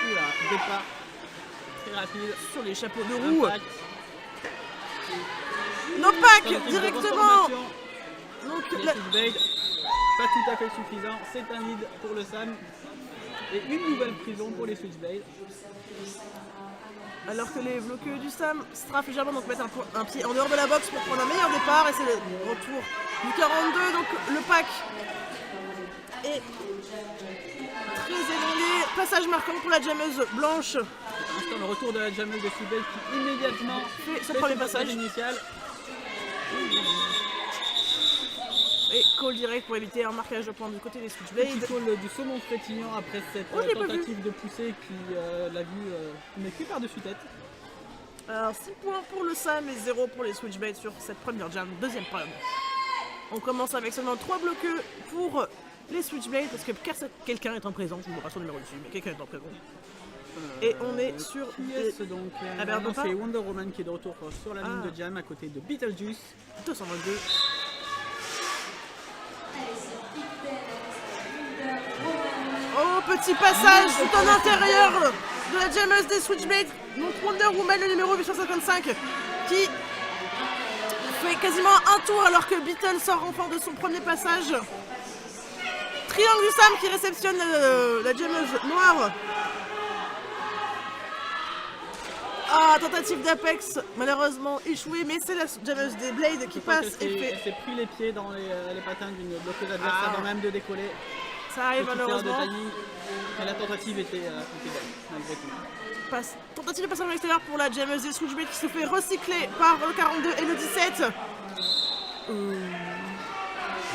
Oula, départ très rapide Sur les chapeaux de roue. Impact. Nopak Tentative de directement. transformation. Donc Les la- Switchblade, pas tout à fait suffisant, c'est un lead pour le Sam. Et une nouvelle prison pour les Switchblade. alors que les bloqueux du Sam straffent légèrement, donc mettre un pied en dehors de la boxe pour prendre un meilleur départ. Et c'est le retour du 42, donc le pack est très élongé. Passage marquant pour la jammeuse blanche. Pour l'instant, le retour de la jammeuse de Switchblade qui immédiatement Fait son premier passage. initial. Et call direct pour éviter un marquage de points du côté des Petit Switchblade. call du saumon frétillant après cette Oh, je l'ai pas tentative de pousser qui l'a vu mais plus par-dessus tête. Alors 6 points pour le Sam et 0 pour les Switchblade sur cette première jam, deuxième période. On commence avec seulement 3 bloqueux pour les Switchblade parce que quelqu'un est en présence, je ne vois pas son numéro dessus, mais quelqu'un est en présence. Et on est sur Qui est-ce donc Ah ben, non, on peut c'est pas. Wonder Woman qui est de retour sur la ligne Ah. de jam à côté de Beetlejuice. 222. Oh, petit passage tout en intérieur de la jammeuse des Switchblade. Donc Wonder Woman, le numéro 855, qui fait quasiment un tour alors que Beetle sort enfin de son premier passage. Triangle du Sam qui réceptionne la jammeuse noire. Ah, tentative d'Apex, malheureusement échouée, mais c'est la jammeuse des Blades qui Je crois passe qu'elle et s'est- fait. elle s'est pris les pieds dans les patins d'une bloqueuse adverse Ah. avant même de décoller. Ça arrive Petite erreur de malheureusement. timing. Mais la tentative était belle, malgré tout. Tentative de passage à l'extérieur pour la jammeuse des Switchblade qui se fait recycler par le 42 et le 17.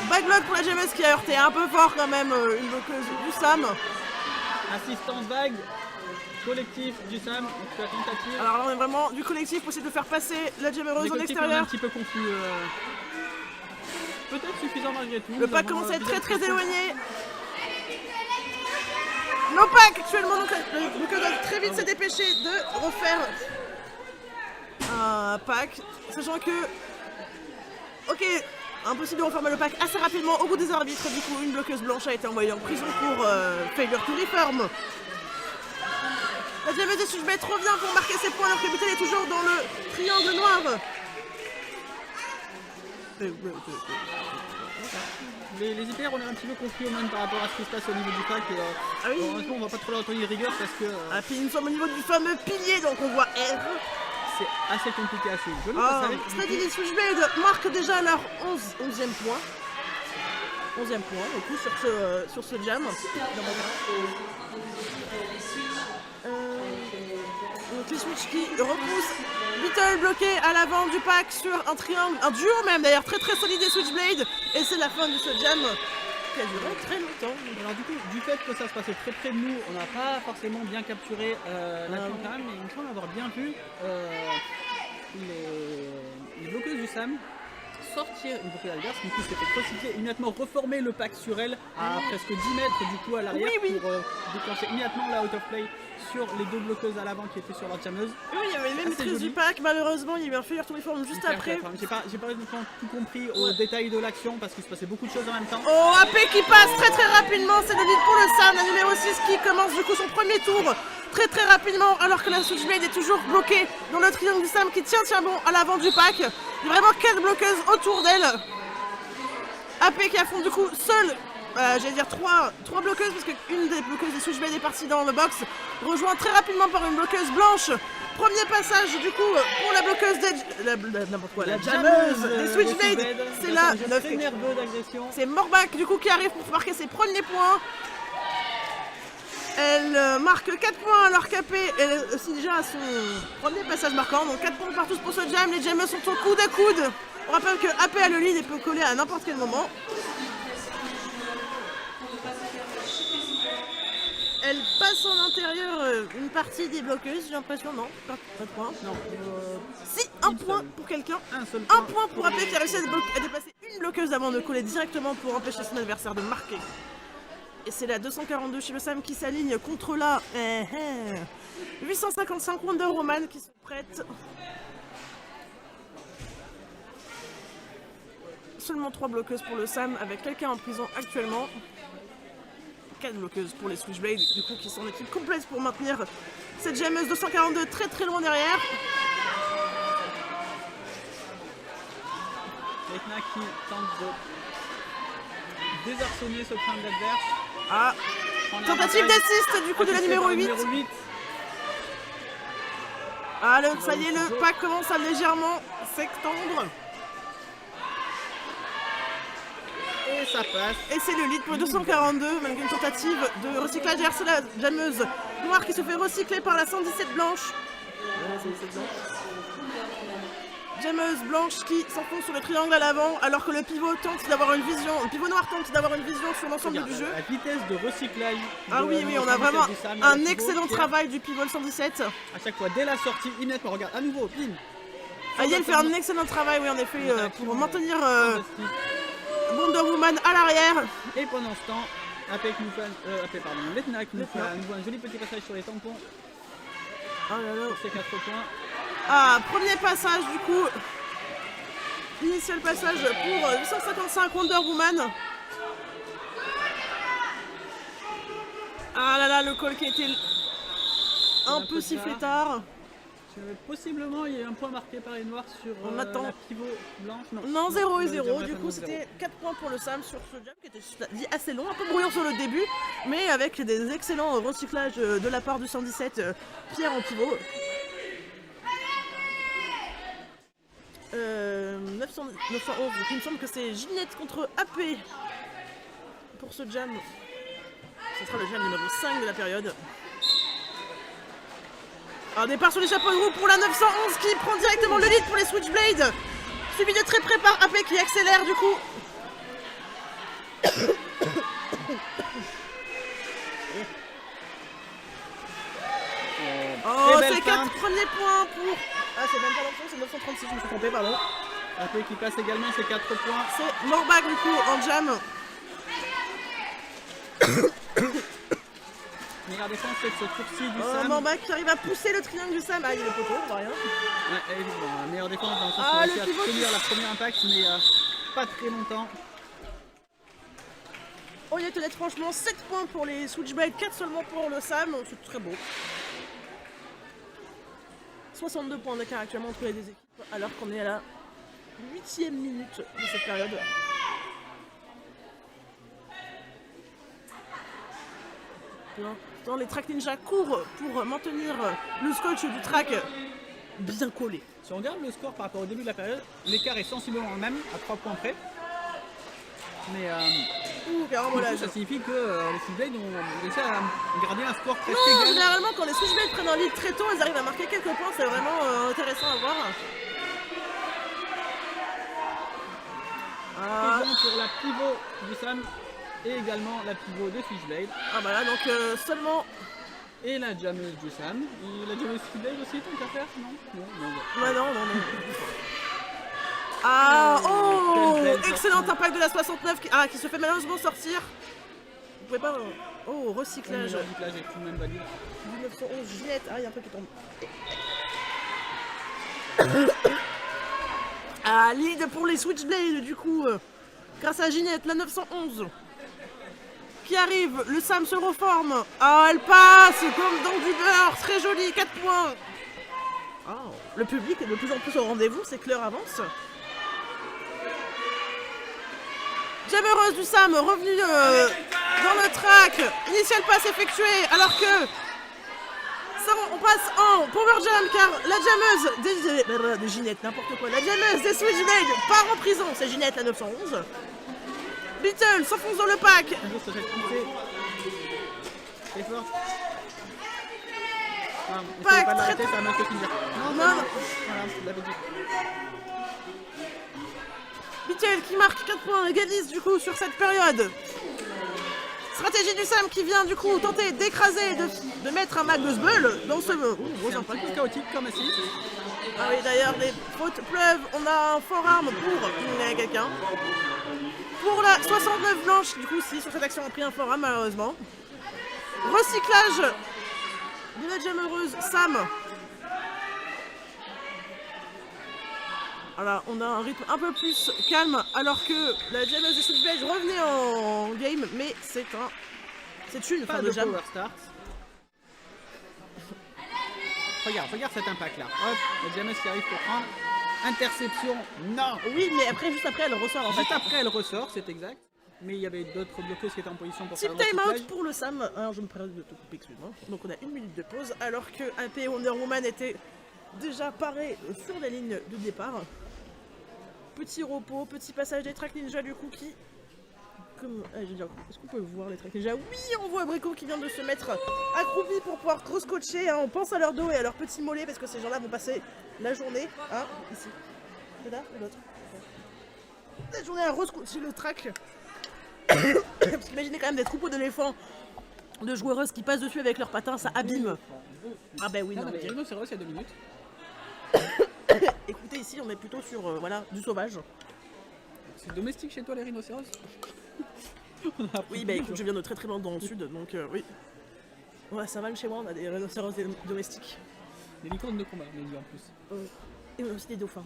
Backlog pour la jammeuse qui a heurté un peu fort quand même une bloqueuse du Sam. Assistance vague, collectif du Sam, donc la tentative. Alors là on est vraiment du collectif pour essayer de faire passer la jammeuse Les en collectifs, on est un extérieur. petit peu confus. Peut-être suffisant malgré tout. Le Nous pack avons, commence à être très Beetlejuice. éloigné. No pack actuellement, donc le bloqueur doit très vite se dépêcher de refaire un pack, sachant que, ok, impossible de refermer le pack assez rapidement au bout des arbitres. Du coup, une bloqueuse blanche a été envoyée en prison pour failure to reform. La jammeuse des Switchblade revient pour marquer ses points alors que Beetle est toujours dans le triangle noir. Les hyper, on est un petit peu confus même par rapport à ce qui se passe au niveau du pack. Et, Ah oui. honnêtement, on va pas trop leur tenir rigueur parce que Ah, puis nous sommes au niveau du fameux pilier, donc on voit R. c'est assez compliqué à suivre. Joli Ah, passage. Steady les Switchblade marquent déjà leur 11e point. 11e point, du coup, sur ce jam. Donc les Switch qui repoussent Beetle bloqué à l'avant du pack sur un triangle, un duo même d'ailleurs, très très solide des Switchblade. Et c'est la fin de ce jam qui a duré très longtemps. Alors du coup, du fait que ça se passait très près de nous, on n'a pas forcément bien capturé l'action quand même, mais il me semble avoir bien vu les bloqueuses du SAM sortir une bloqueuse adverse, du coup c'était recycler, immédiatement reformer le pack sur elle à presque 10 mètres du coup à l'arrière pour déclencher immédiatement la out of play sur les deux bloqueuses à l'avant qui étaient sur leur jammeuse. Oui, il y avait même Assez maîtrise joli. du pack, malheureusement il y a eu un failure to reform juste après. J'ai pas tout compris au détail de l'action parce qu'il se passait beaucoup de choses en même temps. Oh, AP qui passe très très rapidement, c'est le lead pour le SAM, la numéro 6 qui commence du coup son premier tour très très rapidement alors que la Switchblade est toujours bloquée dans le triangle du SAM qui tient bon à l'avant du pack. Il y a vraiment 4 bloqueuses autour d'elle. AP qui affronte du coup seule, j'allais dire 3 bloqueuses parce qu'une des bloqueuses des Switchblade est partie dans le box, rejoint très rapidement par une bloqueuse blanche. Premier passage du coup pour la bloqueuse n'importe quoi, la jammeuse des Switchblade, c'est là, très nerveux d'agression. c'est Morbak du coup qui arrive pour marquer ses premiers points. Elle marque 4 points alors qu'AP est aussi déjà à son premier passage marquant, donc 4 points partout pour ce jam, les jammeuses sont au coude à coude. On rappelle que AP a le lead et peut coller à n'importe quel moment. Elle passe en intérieur une partie des bloqueuses, j'ai l'impression, non, pas de point. Non, Si, un point pour quelqu'un. un seul Un point pour AP qui a réussi à dépasser une bloqueuse avant de coller directement pour empêcher son adversaire de marquer. Et c'est la 242 chez le SAM qui s'aligne contre la 855 Wonder Woman qui sont prêtes. Seulement 3 bloqueuses pour le SAM avec quelqu'un en prison actuellement. 4 bloqueuses pour les Switchblade du coup qui sont en équipe complète pour maintenir cette jammeuse 242 très très loin derrière. Etna qui tente de désarçonner ce point d'adverse. Ah, tentative d'assist du coup de la numéro 8. Ah, ça y est, le pack commence à légèrement s'étendre. Et ça passe. Et c'est le lead pour le 242, malgré une tentative de recyclage. C'est la jammeuse noire qui se fait recycler par la 117 blanche. Jammeuse blanche qui s'enfonce sur le triangle à l'avant, alors que le pivot tente d'avoir une vision. Le pivot noir tente d'avoir une vision sur l'ensemble du jeu. La vitesse de recyclage. Ah oui, oui, on a vraiment un excellent travail du pivot 117. À chaque fois, dès la sortie, immédiatement, regarde, à nouveau, pin. Ayel fait un excellent travail, oui, en effet, pour maintenir Wonder Woman à l'arrière. Et pendant ce temps, Letna qui nous fait à nouveau un joli petit passage sur les tampons. Oh là là. Pour ses 4 points. Ah, premier passage du coup. Initial passage pour 855 Wonder Woman. Ah là là, le call qui a été un peu sifflé tard. Possiblement, il y a eu un point marqué par les noirs sur On attend. la pivot blanche. Non, 0 et le 0. jam Du ref coup, à 0. c'était 4 points pour le SAM sur ce jam qui était dit assez long, un peu bruyant sur le début, mais avec des excellents recyclages de la part du 117 Pierre en pivot. 911, donc il me semble que c'est Ginette contre AP pour ce jam. Ce sera le jam numéro 5 de la période. Un départ sur les chapeaux de roue pour la 911 qui prend directement le lead pour les Switchblade. Suivi de très près par AP qui accélère du coup. Oh, c'est 4 premiers points pour... Ah, c'est même pas l'option, c'est 936, je me suis trompé, pardon. AP qui passe également ses 4 points. C'est Morbak du coup en jam. Meilleure défense, c'est ce tour-ci du Oh, Sam. Morbak qui arrive à pousser le triangle du Sam. Ah, il est poteau, on voit rien. Ouais, évidemment, la meilleure défense dans le sens Ah, où on le réussit à pivot qui- tenir la première impact, mais pas très longtemps. Oh, il y a honnête, franchement 7 points pour les Switchblade, 4 seulement pour le Sam. C'est très beau. 62 points d'écart actuellement entre les deux équipes, alors qu'on est à la 8e minute de cette période. Dans les tracks ninja courent pour maintenir le scotch du track bien collé. Si on regarde le score par rapport au début de la période, l'écart est sensiblement le même, à 3 points près. Mais Carambolage. ça signifie que les Switchblades ont réussi à garder un score presque Non, égal. généralement quand les Switchblades prennent un lead très tôt, elles arrivent à marquer quelques points, c'est vraiment intéressant à voir. Ah, Présent pour la pivot du Sam et également la pivot de Switchblade. ah bah là donc seulement... Et la jammeuse du Sam. Et la jammeuse Switchblade aussi, tant qu'à faire? Non. Bah non. Ah, oh, Quelle belle excellent sortie. impact de la 69 qui se fait malheureusement sortir. Vous pouvez pas... Oh, recyclage. Le recyclage est tout de même valide. 1911, Ginette. Ah, il y a un peu qui tombe. Ah, lead pour les Switchblades du coup. Grâce à Ginette, la 911. Qui arrive, le Sam se reforme. Ah, elle passe comme dans du beurre. Très joli, 4 points. Oh, le public est de plus en plus au rendez-vous, c'est que l'heure avance. Jammereuse du Sam, revenue dans le track. Initial pass effectué, alors que ça, on passe en Power Jam car la jammeuse de Ginette, n'importe quoi. La jammeuse des Switchblades part en prison, c'est Ginette la 911. Beatle s'enfonce dans le pack. Toujours se fait pousser. C'est fort. Ah, Pas essayez pas de très- l'arrêter, ça va mal se finir. Non. Voilà, je l'avais dit. Beatle qui marque 4 points, égalise du coup sur cette période. Stratégie du Sam qui vient du coup tenter d'écraser, de mettre un Magnus Bull dans ce... gros C'est un impact. peu plus chaotique comme assist. Ah oui, d'ailleurs, les fautes pleuvent. On a un forearm pour quelqu'un. Pour la 69 blanche, du coup, si sur cette action on a pris un forearm, malheureusement. Recyclage de la jammereuse Sam. Voilà, on a un rythme un peu plus calme, alors que la jammeuse des Switchblades revenait en game, mais c'est une Pas fin de de jam. power start. Regarde cet impact là. Hop, la jammeuse qui arrive pour prendre. Interception, non. Oui, mais après, juste après, elle ressort en fait. Juste après elle ressort, c'est exact. Mais il y avait d'autres bloqueuses qui étaient en position pour faire Type le timeout recyclage. pour le Sam. Alors je me permets de te couper, excuse-moi. Donc on a 1 minute de pause alors que AP Wonder Woman était déjà paré sur la ligne de départ. Petit repos, petit passage des tracks ninja du coup qui... Comme... je veux dire, est-ce qu'on peut voir les tracks ninja? Oui, on voit Brico qui vient de se mettre accroupi pour pouvoir cross-coacher. Hein. On pense à leur dos et à leurs petits mollets parce que ces gens-là vont passer la journée. Hein, ici. C'est là ou l'autre? La journée à cross-coacher le track. Parce qu'imaginez quand même des troupeaux d'éléphants, de joueuses qui passent dessus avec leurs patins, ça abîme. Ah ben oui, Non, non, on avait mais... rhinocéros il y a 2 minutes. Écoutez, ici on est plutôt sur voilà, du sauvage. C'est domestique chez toi les rhinocéros? Oui, bah écoute, je viens de très très loin dans le sud, donc oui. Ouais, ça va chez moi, on a des rhinocéros domestiques. Des licornes de combat, mais en plus. Et on a aussi des dauphins.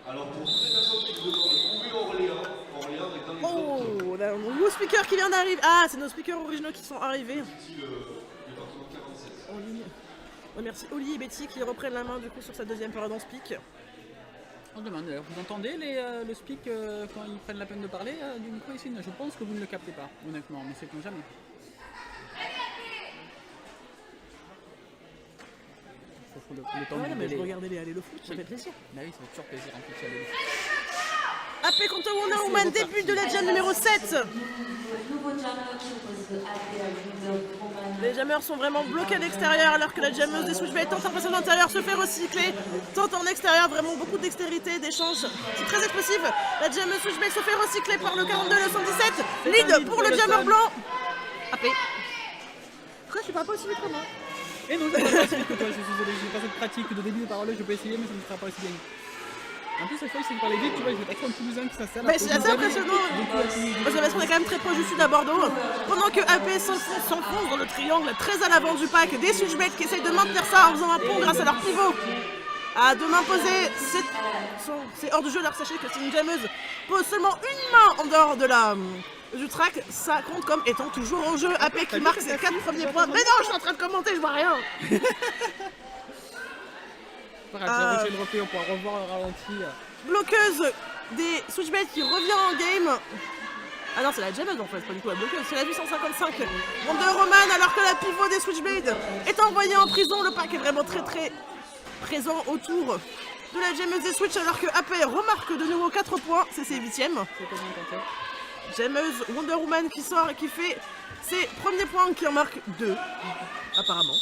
Alors pour toutes les personnes qui se demandent où est Orléans est dans les zones Oh, on a un nouveau speaker qui vient d'arriver. Ah, c'est nos speakers originaux qui sont arrivés. ici le département 47. En ligne. On remercie Oli et Betty qui reprennent la main du coup sur sa deuxième période en speak. On se demande d'ailleurs, vous entendez le speak quand ils prennent la peine de parler du micro ici? Je pense que vous ne le captez pas, honnêtement, mais c'est comme jamais. Faut le temps Ouais, du mais je délai. regardais aller le foot, ça fait plaisir. Bah oui, ça fait toujours plaisir en plus. il y a le- AP contre Wonder Woman, début de la jam numéro 7. Les jammers sont vraiment bloqués à l'extérieur alors que la jammeuse des Switchblades tente un passage à l'intérieur, se fait recycler, tente en extérieur, vraiment beaucoup dextérité, d'échange, c'est très explosif. La jammeuse Switchblade se fait recycler par le 42 le 117, lead pour le jammer blanc. AP. Pourquoi tu parles pas aussi vite que moi? Et non, je ne pas aussi vite que toi, je suis désolé, j'ai pas cette pratique de début de parole, je peux essayer, mais ça ne me fera pas aussi bien. En plus, cette fois, c'est de parler vite, tu vois, je vais pas trop un Toulousain qui s'installe. Mais c'est assez impressionnant. Parce qu'on est quand même très proche du sud à Bordeaux. Pendant que AP s'enfonce dans le triangle très à l'avant du pack, des Switchblades qui essayent de maintenir ça en faisant un pont grâce à leur pivot. À deux mains posées, c'est hors du jeu. Alors sachez que si une jammeuse pose seulement une main en dehors de du track, ça compte comme étant toujours en jeu. AP qui marque ses 4 premiers points. Mais non, je suis en train de commenter, je vois rien. J'ai reçu le replay, on pourra revoir le ralenti. Bloqueuse des Switchblades qui revient en game. Ah non, c'est la Jameuse en fait, pas du tout la bloqueuse, c'est la 855. Wonder Woman, alors que la pivot des Switchblade est envoyée en prison. Le pack est vraiment très présent autour de la Jameuse des Switch, alors que AP remarque de nouveau 4 points, c'est ses 8e. Jameuse, Wonder Woman qui sort et qui fait ses premiers points, qui en marque 2, apparemment.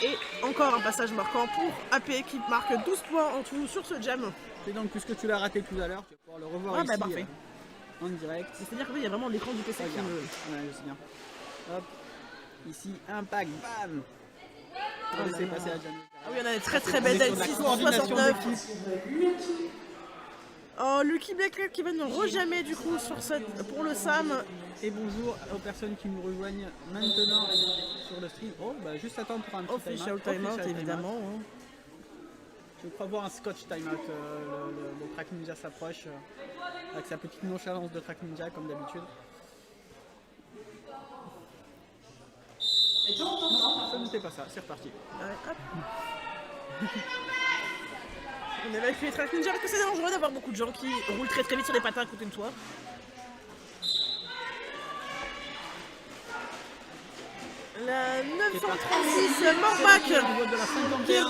Et encore un passage marquant pour AP qui marque 12 points en tout sur ce jam. Et donc, puisque tu l'as raté tout à l'heure, tu vas pouvoir le revoir ici parfait. En direct. C'est-à-dire qu'il y a vraiment l'écran du PC qui Regarde. me... Ouais, je sais bien. Hop, ici, impact, bam. On va laisser passer à Jameuse. Ah oui, on a des très belles On est sur de la coordination 669. d'équipe. Oh, Lucky Blacklet qui va nous rejammer du coup sur pour le Sam. Et bonjour aux personnes qui nous rejoignent maintenant sur le stream. Oh, bah juste attendre pour un petit Official timeout évidemment. Hein. Je crois voir un Scotch timeout. Le Track Ninja s'approche avec sa petite nonchalance de Track Ninja comme d'habitude. Non, ça n'était pas ça, c'est reparti. Ouais, hop. On évacue les Track Ninja parce que c'est dangereux d'avoir beaucoup de gens qui roulent très vite sur des patins à côté de toi. La 936 Morbac. Au niveau de la 51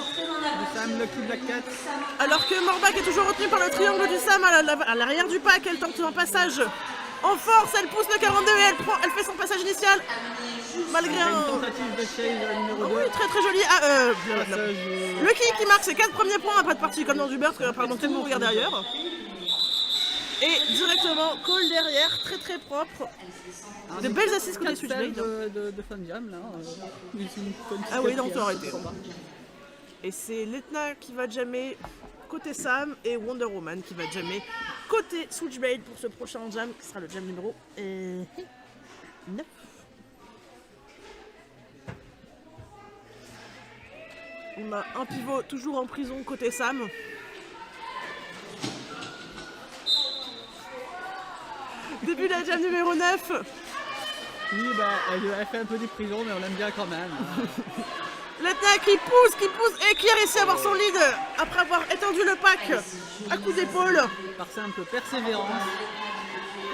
du Sam Lucky Black Cat. Alors que Morbac est toujours retenu par le triangle du Sam à l'arrière du pack, elle tente un passage en force, elle pousse le 42 et elle fait son passage initial. Malgré Une un... tentative de chase numéro 2. Oui, très joli. Passage, Lucky qui marque ses 4 premiers points, pas de partie comme dans du beurre, parce que apparemment tout le monde regarde derrière. Et directement, call derrière, très propre. De belles assises côté Switchblade. de Fun Jam là. Ah oui, donc arrêté. Et c'est Letna qui va jammer côté Sam et Wonder Woman qui va jammer côté Switchblade pour ce prochain jam qui sera le jam numéro 9. On a un pivot toujours en prison côté Sam. Début de la jam numéro 9. Oui, bah, elle fait un peu des prisons, mais on l'aime bien quand même. Letna qui pousse et qui a réussi à avoir son lead après avoir étendu le pack à coups d'épaule. Par simple persévérance.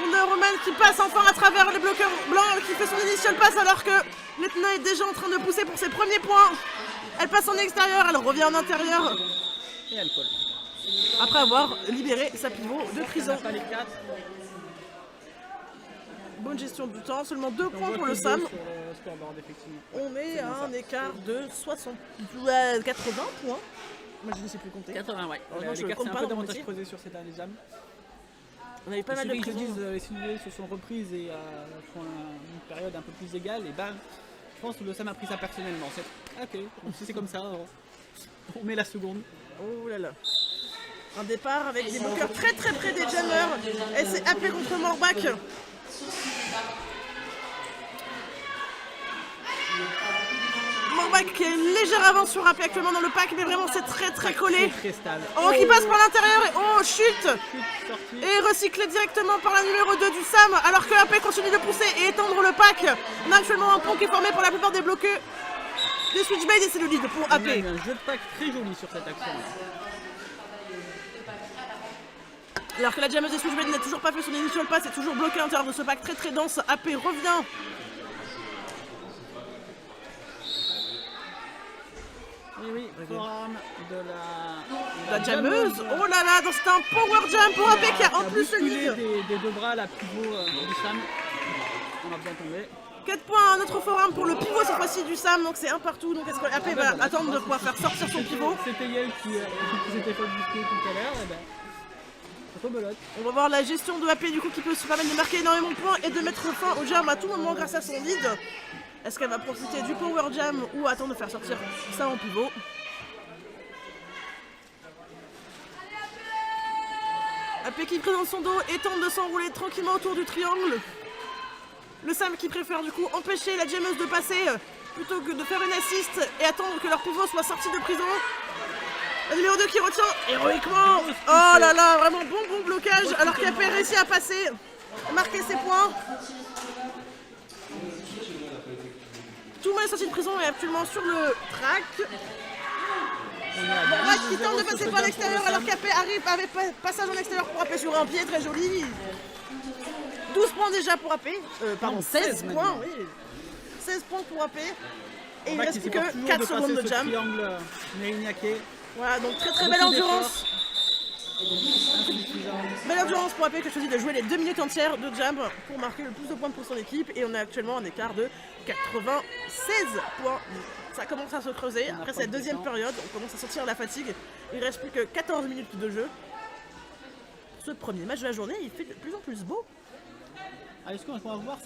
Wonder Woman qui passe enfin à travers les bloqueurs blancs, qui fait son initial pass alors que Letna est déjà en train de pousser pour ses premiers points. Elle passe en extérieur, elle revient en intérieur. Et elle colle. Après avoir libéré sa pivot de On prison. n'a pas les 4. Bonne gestion du temps, seulement 2 On points voit pour le que Sam. deux sur le scoreboard, effectivement. On est à un écart de 80 points. Moi je ne sais plus compter. 80, ouais. Heureusement, je Les cartes, compte c'est un pas peu dans mon davantage métier. creusé sur cette année jam. On avait pas mal de Les prisons. Sylvie se sont reprises et font une période un peu plus égale. Et ben, je pense que le Sam a pris ça personnellement. Ok, si c'est comme ça, on met la seconde. Oh là là. Un départ avec des bloqueurs très près des jammers. Elle s'est appelée contre Morbac. Morbac qui a une légère avance sur AP actuellement dans le pack, mais vraiment c'est très collé. Très stable. Oh, qui passe par l'intérieur et oh, chute. Sortie. Et recyclé directement par la numéro 2 du Sam, alors que AP continue de pousser et étendre le pack. On a actuellement un pont qui est formé pour la plupart des bloqueux des Switchblade et c'est le lead pour On a AP. un jeu de pack très joli sur cette action. Alors que la Jameuse des Switchblade n'a toujours pas fait son initial pass, est toujours bloqué à l'intérieur de ce pack très dense. AP revient. Oui, forum de La Jameuse. Oh là là, c'est un power jam pour AP qui a en plus le bousculé lead. des deux bras la pivot du Sam. On a bien tombé. 4 points à notre forum pour le pivot cette fois-ci du Sam, donc c'est un partout. Donc est-ce que AP va attendre de pouvoir faire sortir son pivot? C'était Yael qui s'était fait bousculer tout à l'heure. Et ben, rebelote. On va voir la gestion de AP du coup qui peut se permettre de marquer énormément de points et de mettre fin au jam à tout moment grâce à son lead. Est-ce qu'elle va profiter du power jam ou attendre de faire sortir ça en pivot? AP qui présente son dos et tente de s'enrouler tranquillement autour du triangle. Le Sam qui préfère du coup empêcher la Jameuse de passer plutôt que de faire une assist et attendre que leur pivot soit sorti de prison. La numéro 2 qui retient héroïquement. Oh là là, vraiment bon blocage alors qu'AP réussit à passer, marquer ses points. Tout le monde est sorti de prison et actuellement sur le track. On est à Bon, Mac qui 10-0 tente de sur passer ce par jump l'extérieur pour le alors Sam. qu'AP arrive avec passage en extérieur pour AP sur un pied, très joli. 12 points déjà pour AP. Pardon, Non, 16 16 points, maintenant. oui. 16 points pour AP. Et il Mac reste qui plus s'efforce que toujours 4 de secondes passer de ce jam. triangle Mérignac. Voilà, donc très Beaucoup belle endurance. d'efforts. Insuffisant. Belle endurance pour AP qui a choisi de jouer les 2 minutes entières de jam pour marquer le plus de points pour son équipe. Et on a actuellement un écart de 96 points. Ça commence à se creuser. Après cette deuxième période, on commence à sentir la fatigue. Il reste plus que 14 minutes de jeu. Ce premier match de la journée, il fait de plus en plus beau. Ah, est-ce qu'on va voir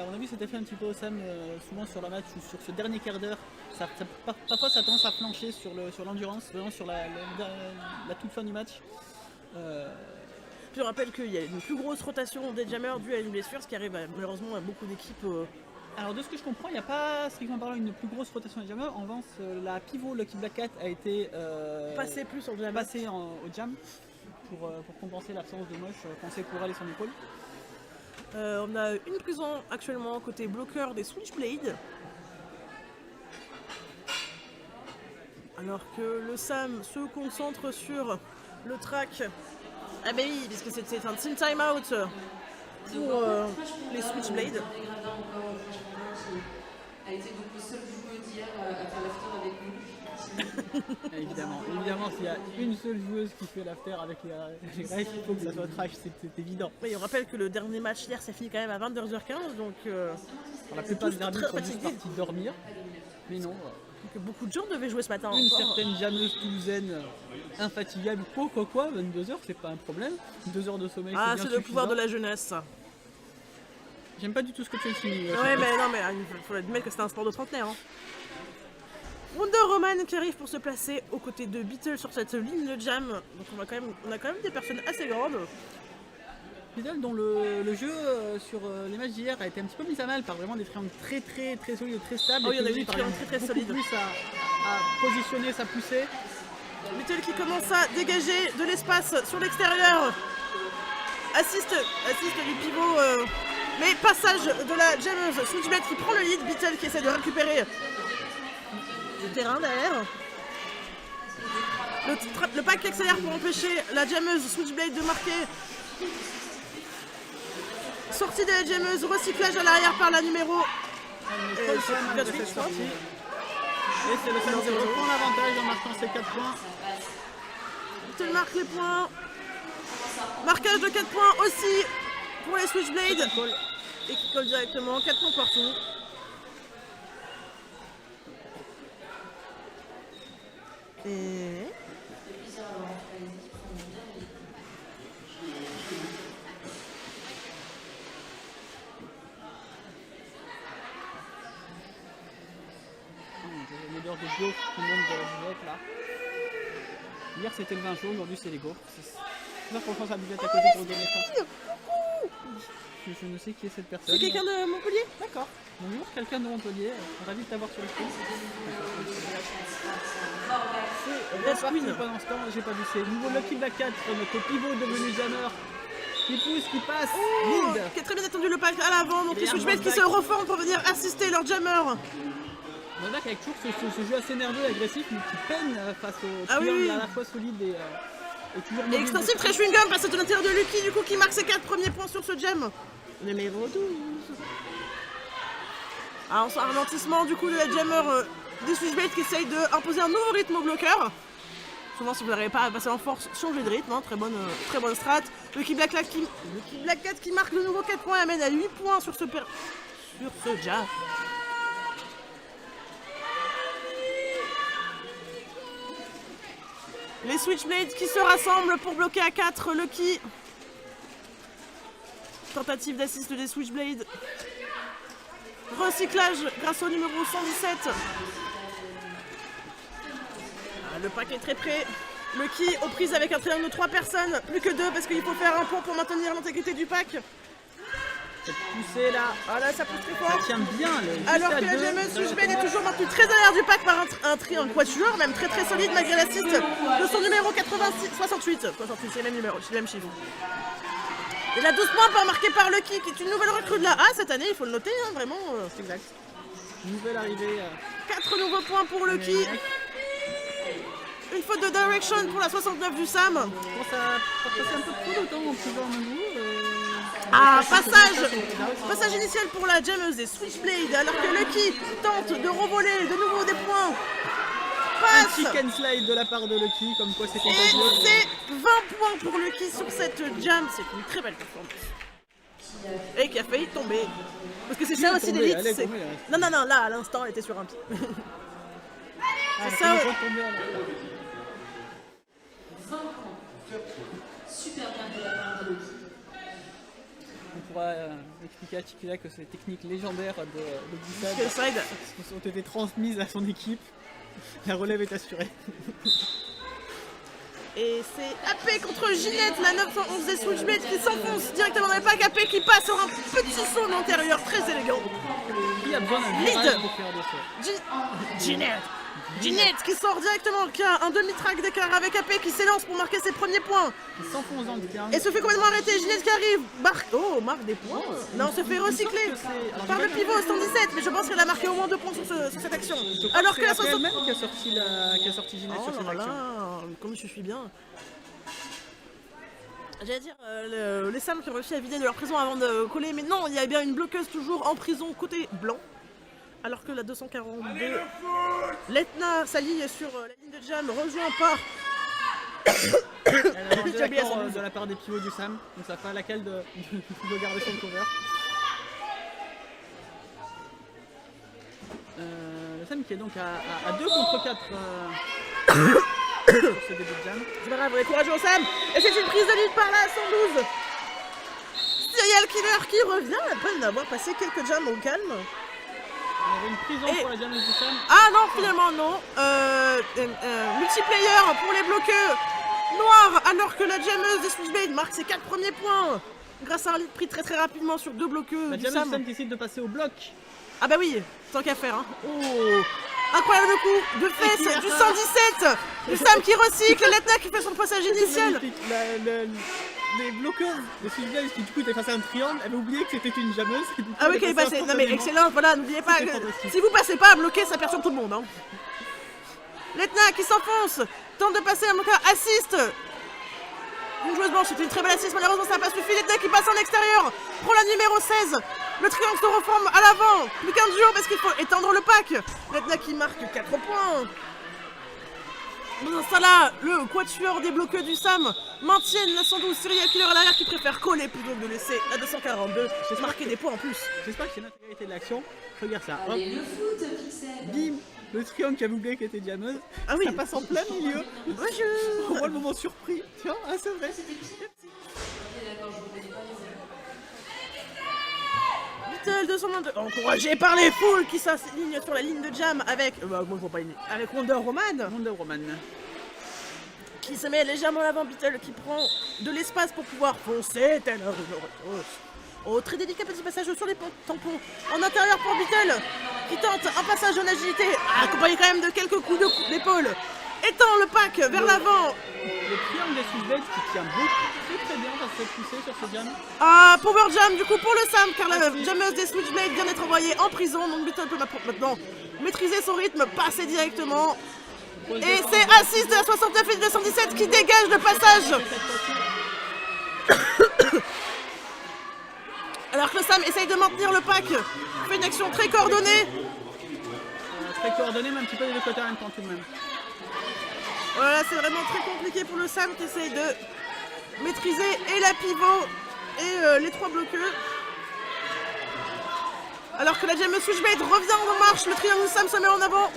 on a vu cet effet un petit peu au Sam souvent sur le match ou sur ce dernier quart d'heure. Parfois ça a tendance à flancher sur l'endurance, vraiment sur la toute fin du match. Je rappelle qu'il y a une plus grosse rotation des jammers due à une blessure, ce qui arrive malheureusement à beaucoup d'équipes. Alors de ce que je comprends, il n'y a pas strictement parlant une plus grosse rotation des jammers. En revanche, la pivot Lucky Black Cat a été Passer plus en jam. passée au jam pour compenser l'absence de Moche pensée pour aller son épaule. On a une prison actuellement côté bloqueur des Switchblade. Alors que le Sam se concentre sur le track. Ah bah oui, puisque c'est un team timeout pour les Switchblade. A été donc le seul joueur d'hier à faire l'after avec nous. Évidemment, s'il y a une seule joueuse qui fait l'after avec les Grecs, il faut que ça soit trash, c'est évident. Oui, on rappelle que le dernier match hier, ça finit quand même à 22h15, donc La plupart des tous arbitres très sont juste fatigués. partis dormir, mais non. que beaucoup de gens devaient jouer ce matin Une encore. certaine jammeuse toulousaine infatigable, quoi, 22h c'est pas un problème. 2 heures de sommeil Ah, c'est c'est bien le pouvoir de suffisant. la jeunesse, ça. J'aime pas du tout ce que tu insinues. Ouais, mais non, mais il faut admettre que c'est un sport de trentenaire. Hein. Wonder Woman qui arrive pour se placer aux côtés de Beetle sur cette ligne de jam. Donc on a quand même des personnes assez grandes. Beetle dont le jeu sur les matchs d'hier a été un petit peu mis à mal par vraiment des triangles très solides et très stables. Oh, il y en a et eu des triangles très beaucoup solides. plus à positionner sa poussée. Beetle qui commence à dégager de l'espace sur l'extérieur. Assiste du pivot. Mais passage de la jammeuse Switchblade qui prend le lead. Beetle qui essaie de récupérer le terrain derrière. Le pack qui accélère pour empêcher la jammeuse Switchblade de marquer. Sortie de la jammeuse, recyclage à l'arrière par la numéro. C'est le Sam de cette sortie. Et c'est le Sam qui reprend l'avantage en marquant ses 4 points. Beetle marque les points. Marquage de 4 points aussi pour les Switchblades. Et qui colle directement, 4 points partout. Et... L'odeur de gaufre, tout le monde buvette là. Hier c'était le vin chaud, aujourd'hui c'est les gaufres. Là franchement ça buvette à côté pour donner ça. Je ne sais qui est cette personne. C'est quelqu'un de Montpellier? D'accord. Bonjour, quelqu'un de Montpellier. Ravi de t'avoir sur le coup. Red Parti Queen. pendant ce temps, j'ai pas vu. C'est nouveau Lucky Black 4, notre pivot devenu jammer. Qui pousse, qui passe, Oh, lead. qui a très bien attendu le pack à l'avant, donc les Derrière Switchblades qui Wolfpack. se reforment pour venir assister leur jammer. On voit qu'avec toujours ce jeu assez nerveux, agressif, mais qui peine face au Ah oui, triangle oui. à la fois solide et toujours Et mobile. extensif très chewing-gum passe de l'intérieur de Lucky du coup qui marque ses 4 premiers points sur ce jam. Numéro 12. Alors on sent un ralentissement du coup de la jammer des Switchblades qui essaye d'imposer un nouveau rythme au bloqueur. Souvent si vous n'arrivez pas à passer en force, changez de rythme, hein. très bonne strat. Lucky Black Cat qui marque de nouveau 4 points et amène à 8 points sur ce jam. Les Switchblades qui se rassemblent pour bloquer à 4 Lucky. Tentative d'assist des Switchblades. Recyclage grâce au numéro 117. Ah, le pack est très près. Lucky aux prises avec un triangle de 3 personnes. Plus que 2 parce qu'il faut faire un pont pour maintenir l'intégrité du pack. Cette poussée là, Ah là ça pousse très ça fort. tient bien. Alors que la jammeuse Switchblade est toujours maintenue très derrière du pack par un triangle quatuor, même très solide malgré l'assist de son numéro 68, c'est le même numéro, c'est le même chiffre. Et la 12 points marqué par Lucky qui est une nouvelle recrue de la A cette année, il faut le noter, hein, vraiment. C'est exact. Nouvelle arrivée. 4 nouveaux points pour Lucky. une faute de direction pour la 69 du Sam. Bon, ça a passé un peu trop de temps en plusieurs mesures. Ah, passage initial pour la jammeuse des Switchblade, alors que Lucky tente de revoler de nouveau des points. Un Passe. chicken slide de la part de Lucky, comme quoi c'est Et contagieux. c'est 20 points pour Lucky sur cette jam. C'est une très belle performance. Et qui a failli tomber. Parce que c'est ça aussi tombée, l'élite. elle est c'est- tombée, Non, non, non, là à l'instant elle était sur un pied. Ah, ça, ils sont tombés, là. 20 points. Super bien de la part de Loki. On pourra expliquer à Chiquilla que ces techniques légendaires de glissade Quel side. ont été transmises à son équipe. La relève est assurée. Et c'est AP contre Ginette, la 911 des Switchblade qui s'enfonce directement dans les packs. AP qui passe sur un petit saut de l'intérieur très élégant. Qui a besoin d'un Lead. virage pour faire des sauts? Ginette qui sort directement, qui a un demi-track d'écart avec AP qui s'élance pour marquer ses premiers points. Il s'enfonce dans le triangle. Et se fait complètement arrêter. Ginette qui arrive. Marque des points. Non, se fait recycler par le pivot 117. Mais je pense qu'elle a marqué au moins 2 points sur cette action. Alors que la c'est 60. elle-même qui a sorti Ginette sur Oh cette là action. là, comme je suis bien. J'allais dire, les Sam qui ont réussi à vider de leur prison avant de coller, mais non, il y a bien une bloqueuse toujours en prison côté blanc. Alors que la 242, Letna s'allie sur la ligne de jam, rejoint par Elle a demandé Jabi à l'accord, son de la part des pivots du Sam, donc ça fait à laquelle de garder son cover. Le Sam qui est donc à 2 contre 4 sur ce début de jam. C'est pas grave, on est courageux au Sam. Et c'est une prise de lead par la 112. Serial Killer qui revient après d'avoir passé quelques jams au calme. On avait une prison Et- pour la jammeuse du Sam. Ah non, finalement non. Multiplayer pour les bloqueux noirs, alors que la jammeuse des Switchblade marque ses 4 premiers points. Grâce à un lead pris très très rapidement sur 2 bloqueux La du jammeuse du Sam. Sam qui décide de passer au bloc. Ah bah oui, tant qu'à faire. Hein. Oh, incroyable coup de fesses du 117. Du Sam qui recycle, Letna qui fait son passage initial. Magnifique. Les bloqueurs de Switchblade qui du coup étaient face à un triangle avaient oublié que c'était une jammeuse. Et du coup, Ah oui, elle qu'elle est passait passée. Non mais instantanément. excellent, voilà, n'oubliez pas C'était que fantastique. si vous passez pas à bloquer, ça perturbe tout le monde. Hein. Letna qui s'enfonce, tente de passer un bloqueur, assiste. Une joueuse blanche, c'était une très belle assiste, malheureusement ça n'a pas suffi. Letna qui passe en extérieur, prend la numéro 16. Le triangle se reforme à l'avant, plus qu'un duo parce qu'il faut étendre le pack. Letna qui marque 4 points. Dans ce temps-là, le quatuor des bloqueux du Sam maintiennent la 112 Serial Killer à l'arrière qui préfère coller plutôt que de laisser la 242 marquer des points en plus. J'espère que c'est l'intégralité de l'action. Regarde ça. Hop, Allez, le foot, Pixel. bim. Le triangle qui avait oublié qu'elle était jammeuse. Ah oui. Ça passe en plein milieu. On Bonjour. voit le moment surpris. Tiens, ah c'est vrai. Beatle 222, encouragé par les foules qui s'alignent sur la ligne de jam avec... moi je vois pas une... Avec Wonder Woman Wonder Woman. qui se met légèrement en avant. Beatle qui prend de l'espace pour pouvoir foncer tel un rhinocéros. Oh, très délicat petit passage sur les tampons. En intérieur pour Beatle qui tente un passage en agilité, accompagné quand même de quelques coups d'épaule. Étend le pack vers l'avant. Le triangle des Switchblade qui tient beaucoup très bien dans cette poussée sur ce jam. Power Jam du coup pour le Sam car la jammeuse des Switchblade vient d'être envoyée en prison. Donc Beatle peut maintenant maîtriser son rythme, passer directement. Et c'est Assis de la 69 et de la 117 qui dégage le passage. Alors que le Sam essaye de maintenir le pack, fait une action très coordonnée. Très coordonné, mais un petit peu des deux côtés en même temps tout de même. Voilà, c'est vraiment très compliqué pour le Sam qui essaye de maîtriser et la pivot et les 3 bloqueux. Alors que la jammeuse Switchblade revient en marche, le triangle Sam se met en avant.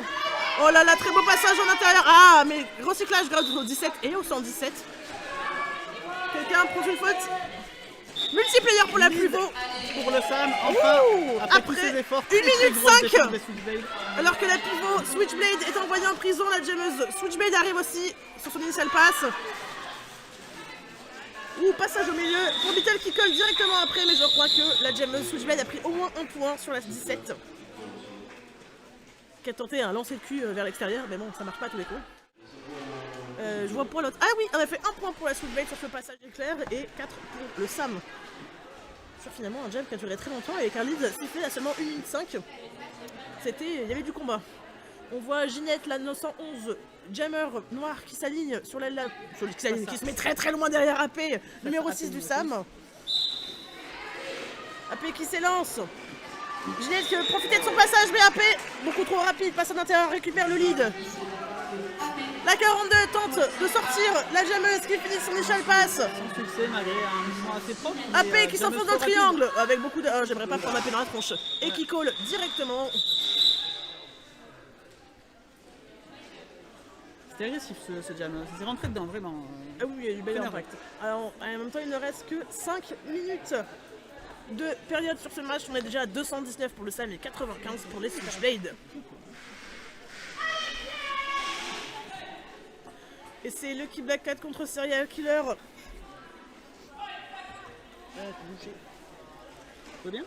Oh là là, très beau passage en intérieur. Ah, mais recyclage grâce au 17 et au 117. Quelqu'un prend une faute. Multiplayer pour la pivot. Pour le Sam, enfin, Ouh, après tous après ses efforts, 1 très, très minute grosse 5. défense des Switchblade. Alors que la pivot Switchblade est envoyée en prison, la jammeuse Switchblade arrive aussi sur son initial pass. Ouh, passage au milieu pour Beatle qui colle directement après, mais je crois que la jammeuse Switchblade a pris au moins un point sur la 17. Qui a tenté un lancer de cul vers l'extérieur, mais bon, ça marche pas à tous les coups. Je vois pour l'autre. Ah oui, on a fait un point pour la Switchblade sur ce passage éclair et 4 pour le Sam. Sur finalement un jam qui a duré très longtemps et avec un lead sifflé à seulement 1 minute 5. Il y avait du combat. On voit Ginette, la 911, Jammer noir qui s'aligne sur qui se met très très loin derrière AP, numéro 6 du SAM. AP qui s'élance. Ginette qui veut profiter de son passage, mais AP, beaucoup trop rapide, passe à l'intérieur, récupère le lead. La 42 tente de sortir la jammeuse qui finit son échelle passe. Sans succès malgré un mouvement assez propre. AP qui s'enfonce dans le triangle avec beaucoup de... j'aimerais pas prendre AP dans la tronche. Et qui colle directement. C'était agressif ce jam, ça s'est rentré dedans vraiment. Ah oui, il y a du bel impact. Alors, en même temps, il ne reste que 5 minutes de période sur ce match. On est déjà à 219 pour le SAM et 95 pour les Switchblade. Et c'est Lucky Black Cat contre Serial Killer. Tout bien?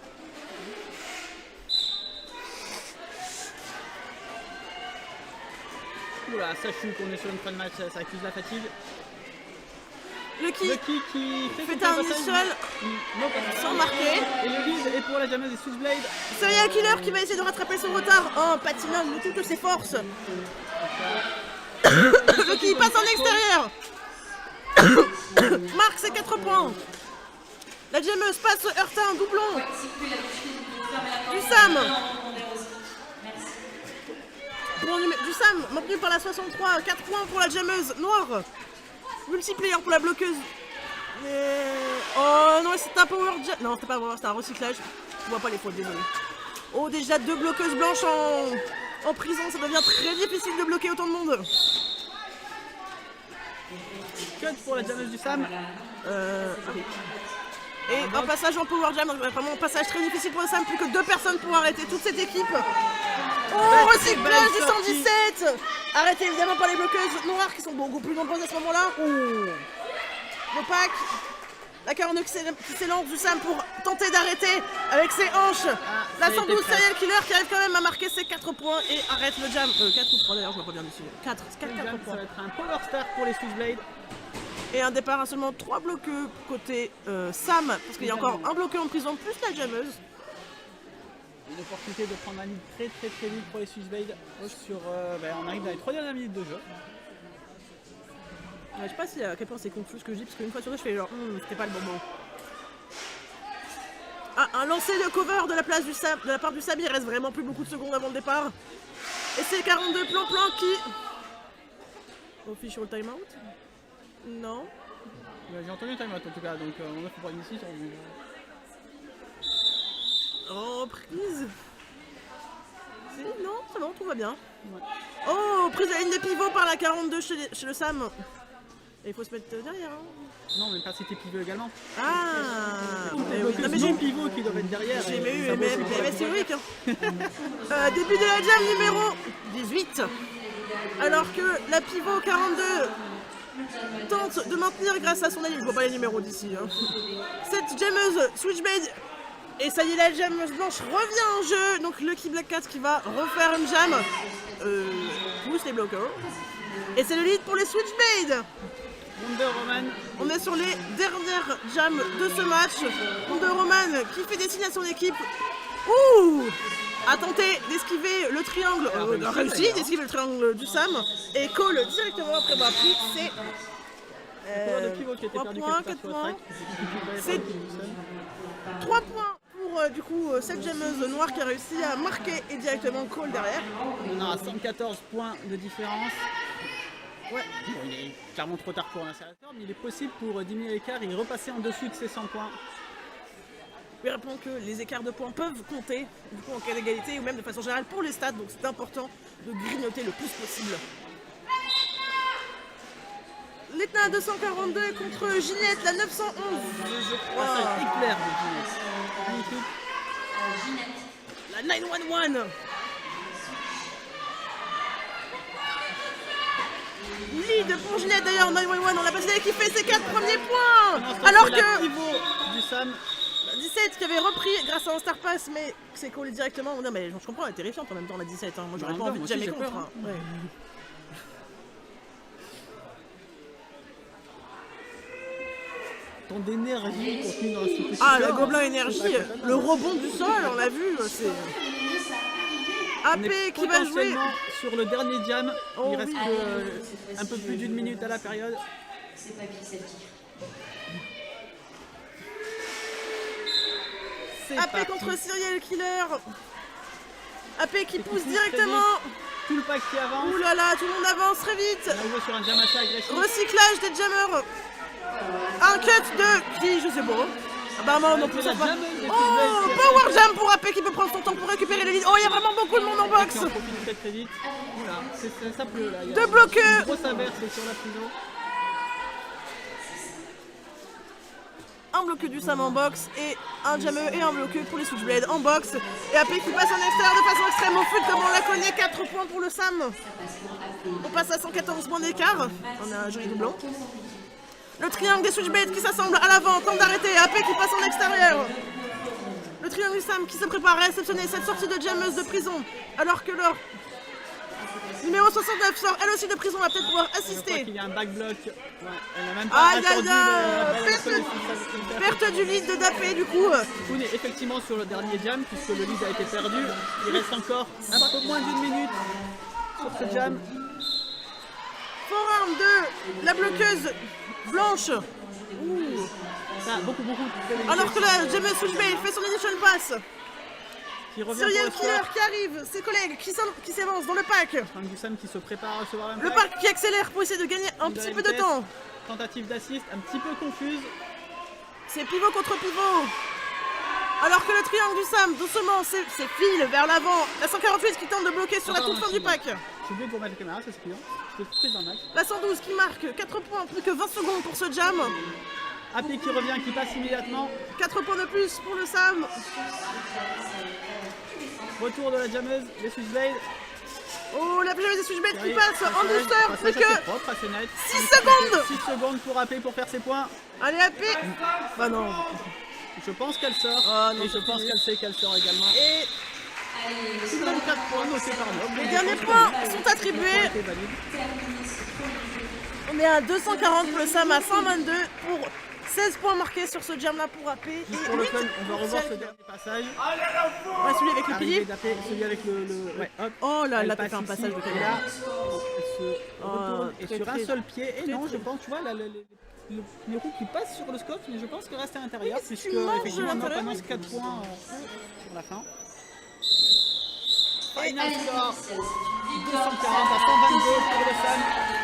Oula, ça chute, on est sur une fin de match, ça accuse la fatigue. Lucky qui fait un initial sans marquer. Et le lead est pour la jammeuse des Switchblade. Serial Killer qui va essayer de rattraper son retard en patinant de toutes ses forces. Lucky passe en extérieur. Marque ses 4 points. La jammeuse passe heurter un doublon du SAM. Du SAM, maintenu par la 63, 4 points pour la jammeuse noire. Multiplayer pour la bloqueuse. Mais... oh non, c'est un power jam. Non, c'est pas power, c'est un recyclage. Je vois pas les fautes, désolé. Oh, déjà 2 bloqueuses blanches en prison, ça devient très difficile de bloquer autant de monde. Cut pour la jammeuse du SAM. Oui. Et un passage en power jam, vraiment un passage très difficile pour le SAM, plus que 2 personnes pour arrêter toute cette équipe. Oh, recyclage du 117. Arrêté évidemment par les bloqueuses noires qui sont beaucoup plus nombreuses à ce moment-là. Le pack. La 42 qui s'élance du SAM pour tenter d'arrêter avec ses hanches. La 112 Serial Killer qui arrive quand même à marquer ses 4 points et arrête le jam. 4 ou 3 d'ailleurs, je vois pas bien dessus. 4 points. Ça va être un power start pour les Switchblade. Et un départ à seulement 3 bloqueux côté SAM, parce qu'il y a encore un bloqueux en prison plus la jammeuse. Une opportunité de prendre un lead très vite pour les Switchblade. On arrive dans les 3 dernières minutes de jeu. Je sais pas si à quel point c'est confus ce que je dis, parce qu'une fois sur deux je fais genre c'était pas le bon moment. Ah, un lancer de cover de la place du SAM, de la part du SAM, il reste vraiment plus beaucoup de secondes avant le départ. Et c'est 42 plan qui... official timeout. Non. J'ai entendu un timeout en tout cas, donc on a fait pour une ici. Reprise. Non, c'est bon, tout va bien. Ouais. Oh, prise de la ligne de pivot par la 42 chez le SAM. Et il faut se mettre derrière. Hein. Non, mais pas c'était pivot également. Ah, mais j'ai pivot qui doivent être derrière. J'ai eu mais c'est logique. Hein. Début de la jam numéro 18. Alors que la pivot 42 tente de maintenir grâce à son allié. Je vois pas les numéros d'ici. Hein. Cette jammeuse Switchblade. Et ça y est, la jammeuse blanche revient en jeu. Donc Lucky Black Cat qui va refaire une jam. Pousse les bloqueurs. Et c'est le lead pour les Switchblade. Wonder Woman. On est sur les dernières jams de ce match. Wonder Woman qui fait des signes à son équipe. Ouh, a tenté d'esquiver le triangle, a réussi d'esquiver le triangle du SAM et colle directement après avoir pris ses 3 points, 4 points. C'est 3 points pour du coup cette jammeuse noire qui a réussi à marquer et directement call derrière. On a 114 points de différence. Ouais. Bon, il est clairement trop tard pour un insérateur, mais il est possible pour diminuer l'écart et repasser en dessous de ses 100 points. Mais rappelons que les écarts de points peuvent compter du coup, en cas d'égalité ou même de façon générale pour les stats, donc c'est important de grignoter le plus possible. L'Etna 242 contre Ginette, la 911, je crois. Ça va être éclair de Ginette. La 911. Lead pour Ginette d'ailleurs, 911, on l'a passé qui fait ses 4 premiers points. Alors que du SAM 17 qui avait repris grâce à un star pass, mais c'est collé directement. Non mais je comprends, elle est terrifiante en même temps la 17. Hein. Moi j'aurais pas envie de jamais contre. Hein. Ouais. Tant d'énergie contenue dans ce Ah, la gobelin énergie, le rebond du sol, on l'a vu, c'est... On AP est qui va jouer. potentiellement sur le dernier jam. Oh Il reste oui. que, un peu plus d'une minute à la période. C'est pas Pixel Tigre. C'est AP parti. contre Serial Killer. AP qui pousse pousse directement. Tout le pack qui avance. Ouh là là, tout le monde avance très vite. On arrive sur un jam assez agressif. Recyclage des jammers. Un cut de qui, je sais pas. Ah bah non, non plus C'est ça la pas. jammeuse des Oh, Fusebase qui a Power Jam pour AP qui peut prendre son temps pour récupérer les leads. Oh, il y a vraiment beaucoup de monde en box. qui en profite très très vite. Oula, ça pleut là. Il y a Deux bloqueux. une grosse averse sur la prison. Un bloqueux du Sam en box et un jammer et un bloqueux pour les Switchblade en box. Et AP qui passe en extérieur de façon extrêmement fluide comme on la connaît. 4 points pour le Sam. On passe à 114 points d'écart. On a un joli doublon. Le triangle des Switchblades qui s'assemble à l'avant, temps d'arrêter, AP qui passe en extérieur. Le triangle du Sam qui se prépare à réceptionner cette sortie de jammeuse de prison, alors que leur numéro 69 sort elle aussi de prison, va peut-être pouvoir Je crois assister. qu'il y a un backblock. Ouais, elle n'a même pas Aïe aïe attendu aïe, perte du lead de d'AP du coup. On est effectivement sur le dernier jam puisque le lead a été perdu. Il reste encore un peu moins d'une minute sur ce jam. Forearm de la bloqueuse blanche. Ouh. Ça, beaucoup de féminité Alors que la jammeuse Switchblade fait son initial pass. qui revient Serial pour le Killer score. qui arrive, ses collègues qui s'avancent dans le pack. Frank Dussam qui se prépare à recevoir un Le pack qui accélère pour essayer de gagner un Il a petit une peu de vitesse. temps. Tentative d'assist un petit peu confuse. C'est pivot contre pivot. Alors que le triangle du Sam, doucement, file vers l'avant. La 148 qui tente de bloquer sur la toute fin du pack. J'ai oublié de vous remettre la caméra, ça c'est client. Je l'ai pris dans le match. La 112 qui marque 4 points, plus que 20 secondes pour ce jam. AP qui revient, qui passe immédiatement. 4 points de plus pour le Sam. Retour de la jammeuse, les Switchblades. Oh, la pyjama des Switchblades qui Arrive, passe en passage, douceur. Plus passage assez que propre, assez net. 6 secondes. 6 secondes pour AP pour faire ses points. Allez, AP. Bah non. Je pense qu'elle sort. Ah, non, et je c'est pense fini. qu'elle sait qu'elle sort également. Et Tout de même 4 points notés par Nob. les derniers points sont attribués. Été valide. On est à 240 pour le Sam, à 122 pour 16 points marqués sur ce jam là pour AP. Et Pour le 8 fun, on va revoir ce pour dernier passage. Ouais, celui avec le Arrivé pilier. d'AP, celui avec le. Ouais, hop. Oh là Elle là, t'as passe fait un ici, passage de et caméra. là, elle se Oh, retourne et très, sur un très, seul pied. Et très, non, très. je pense, tu vois, les roues qui passent sur le scope, mais je pense qu'elle reste à l'intérieur, Oui, si puisque tu manges effectivement, on l'intérieur, annonce oui. 4 points sur la fin. Allez, Final score c'est une victoire. 240 à 122 pour le Sam.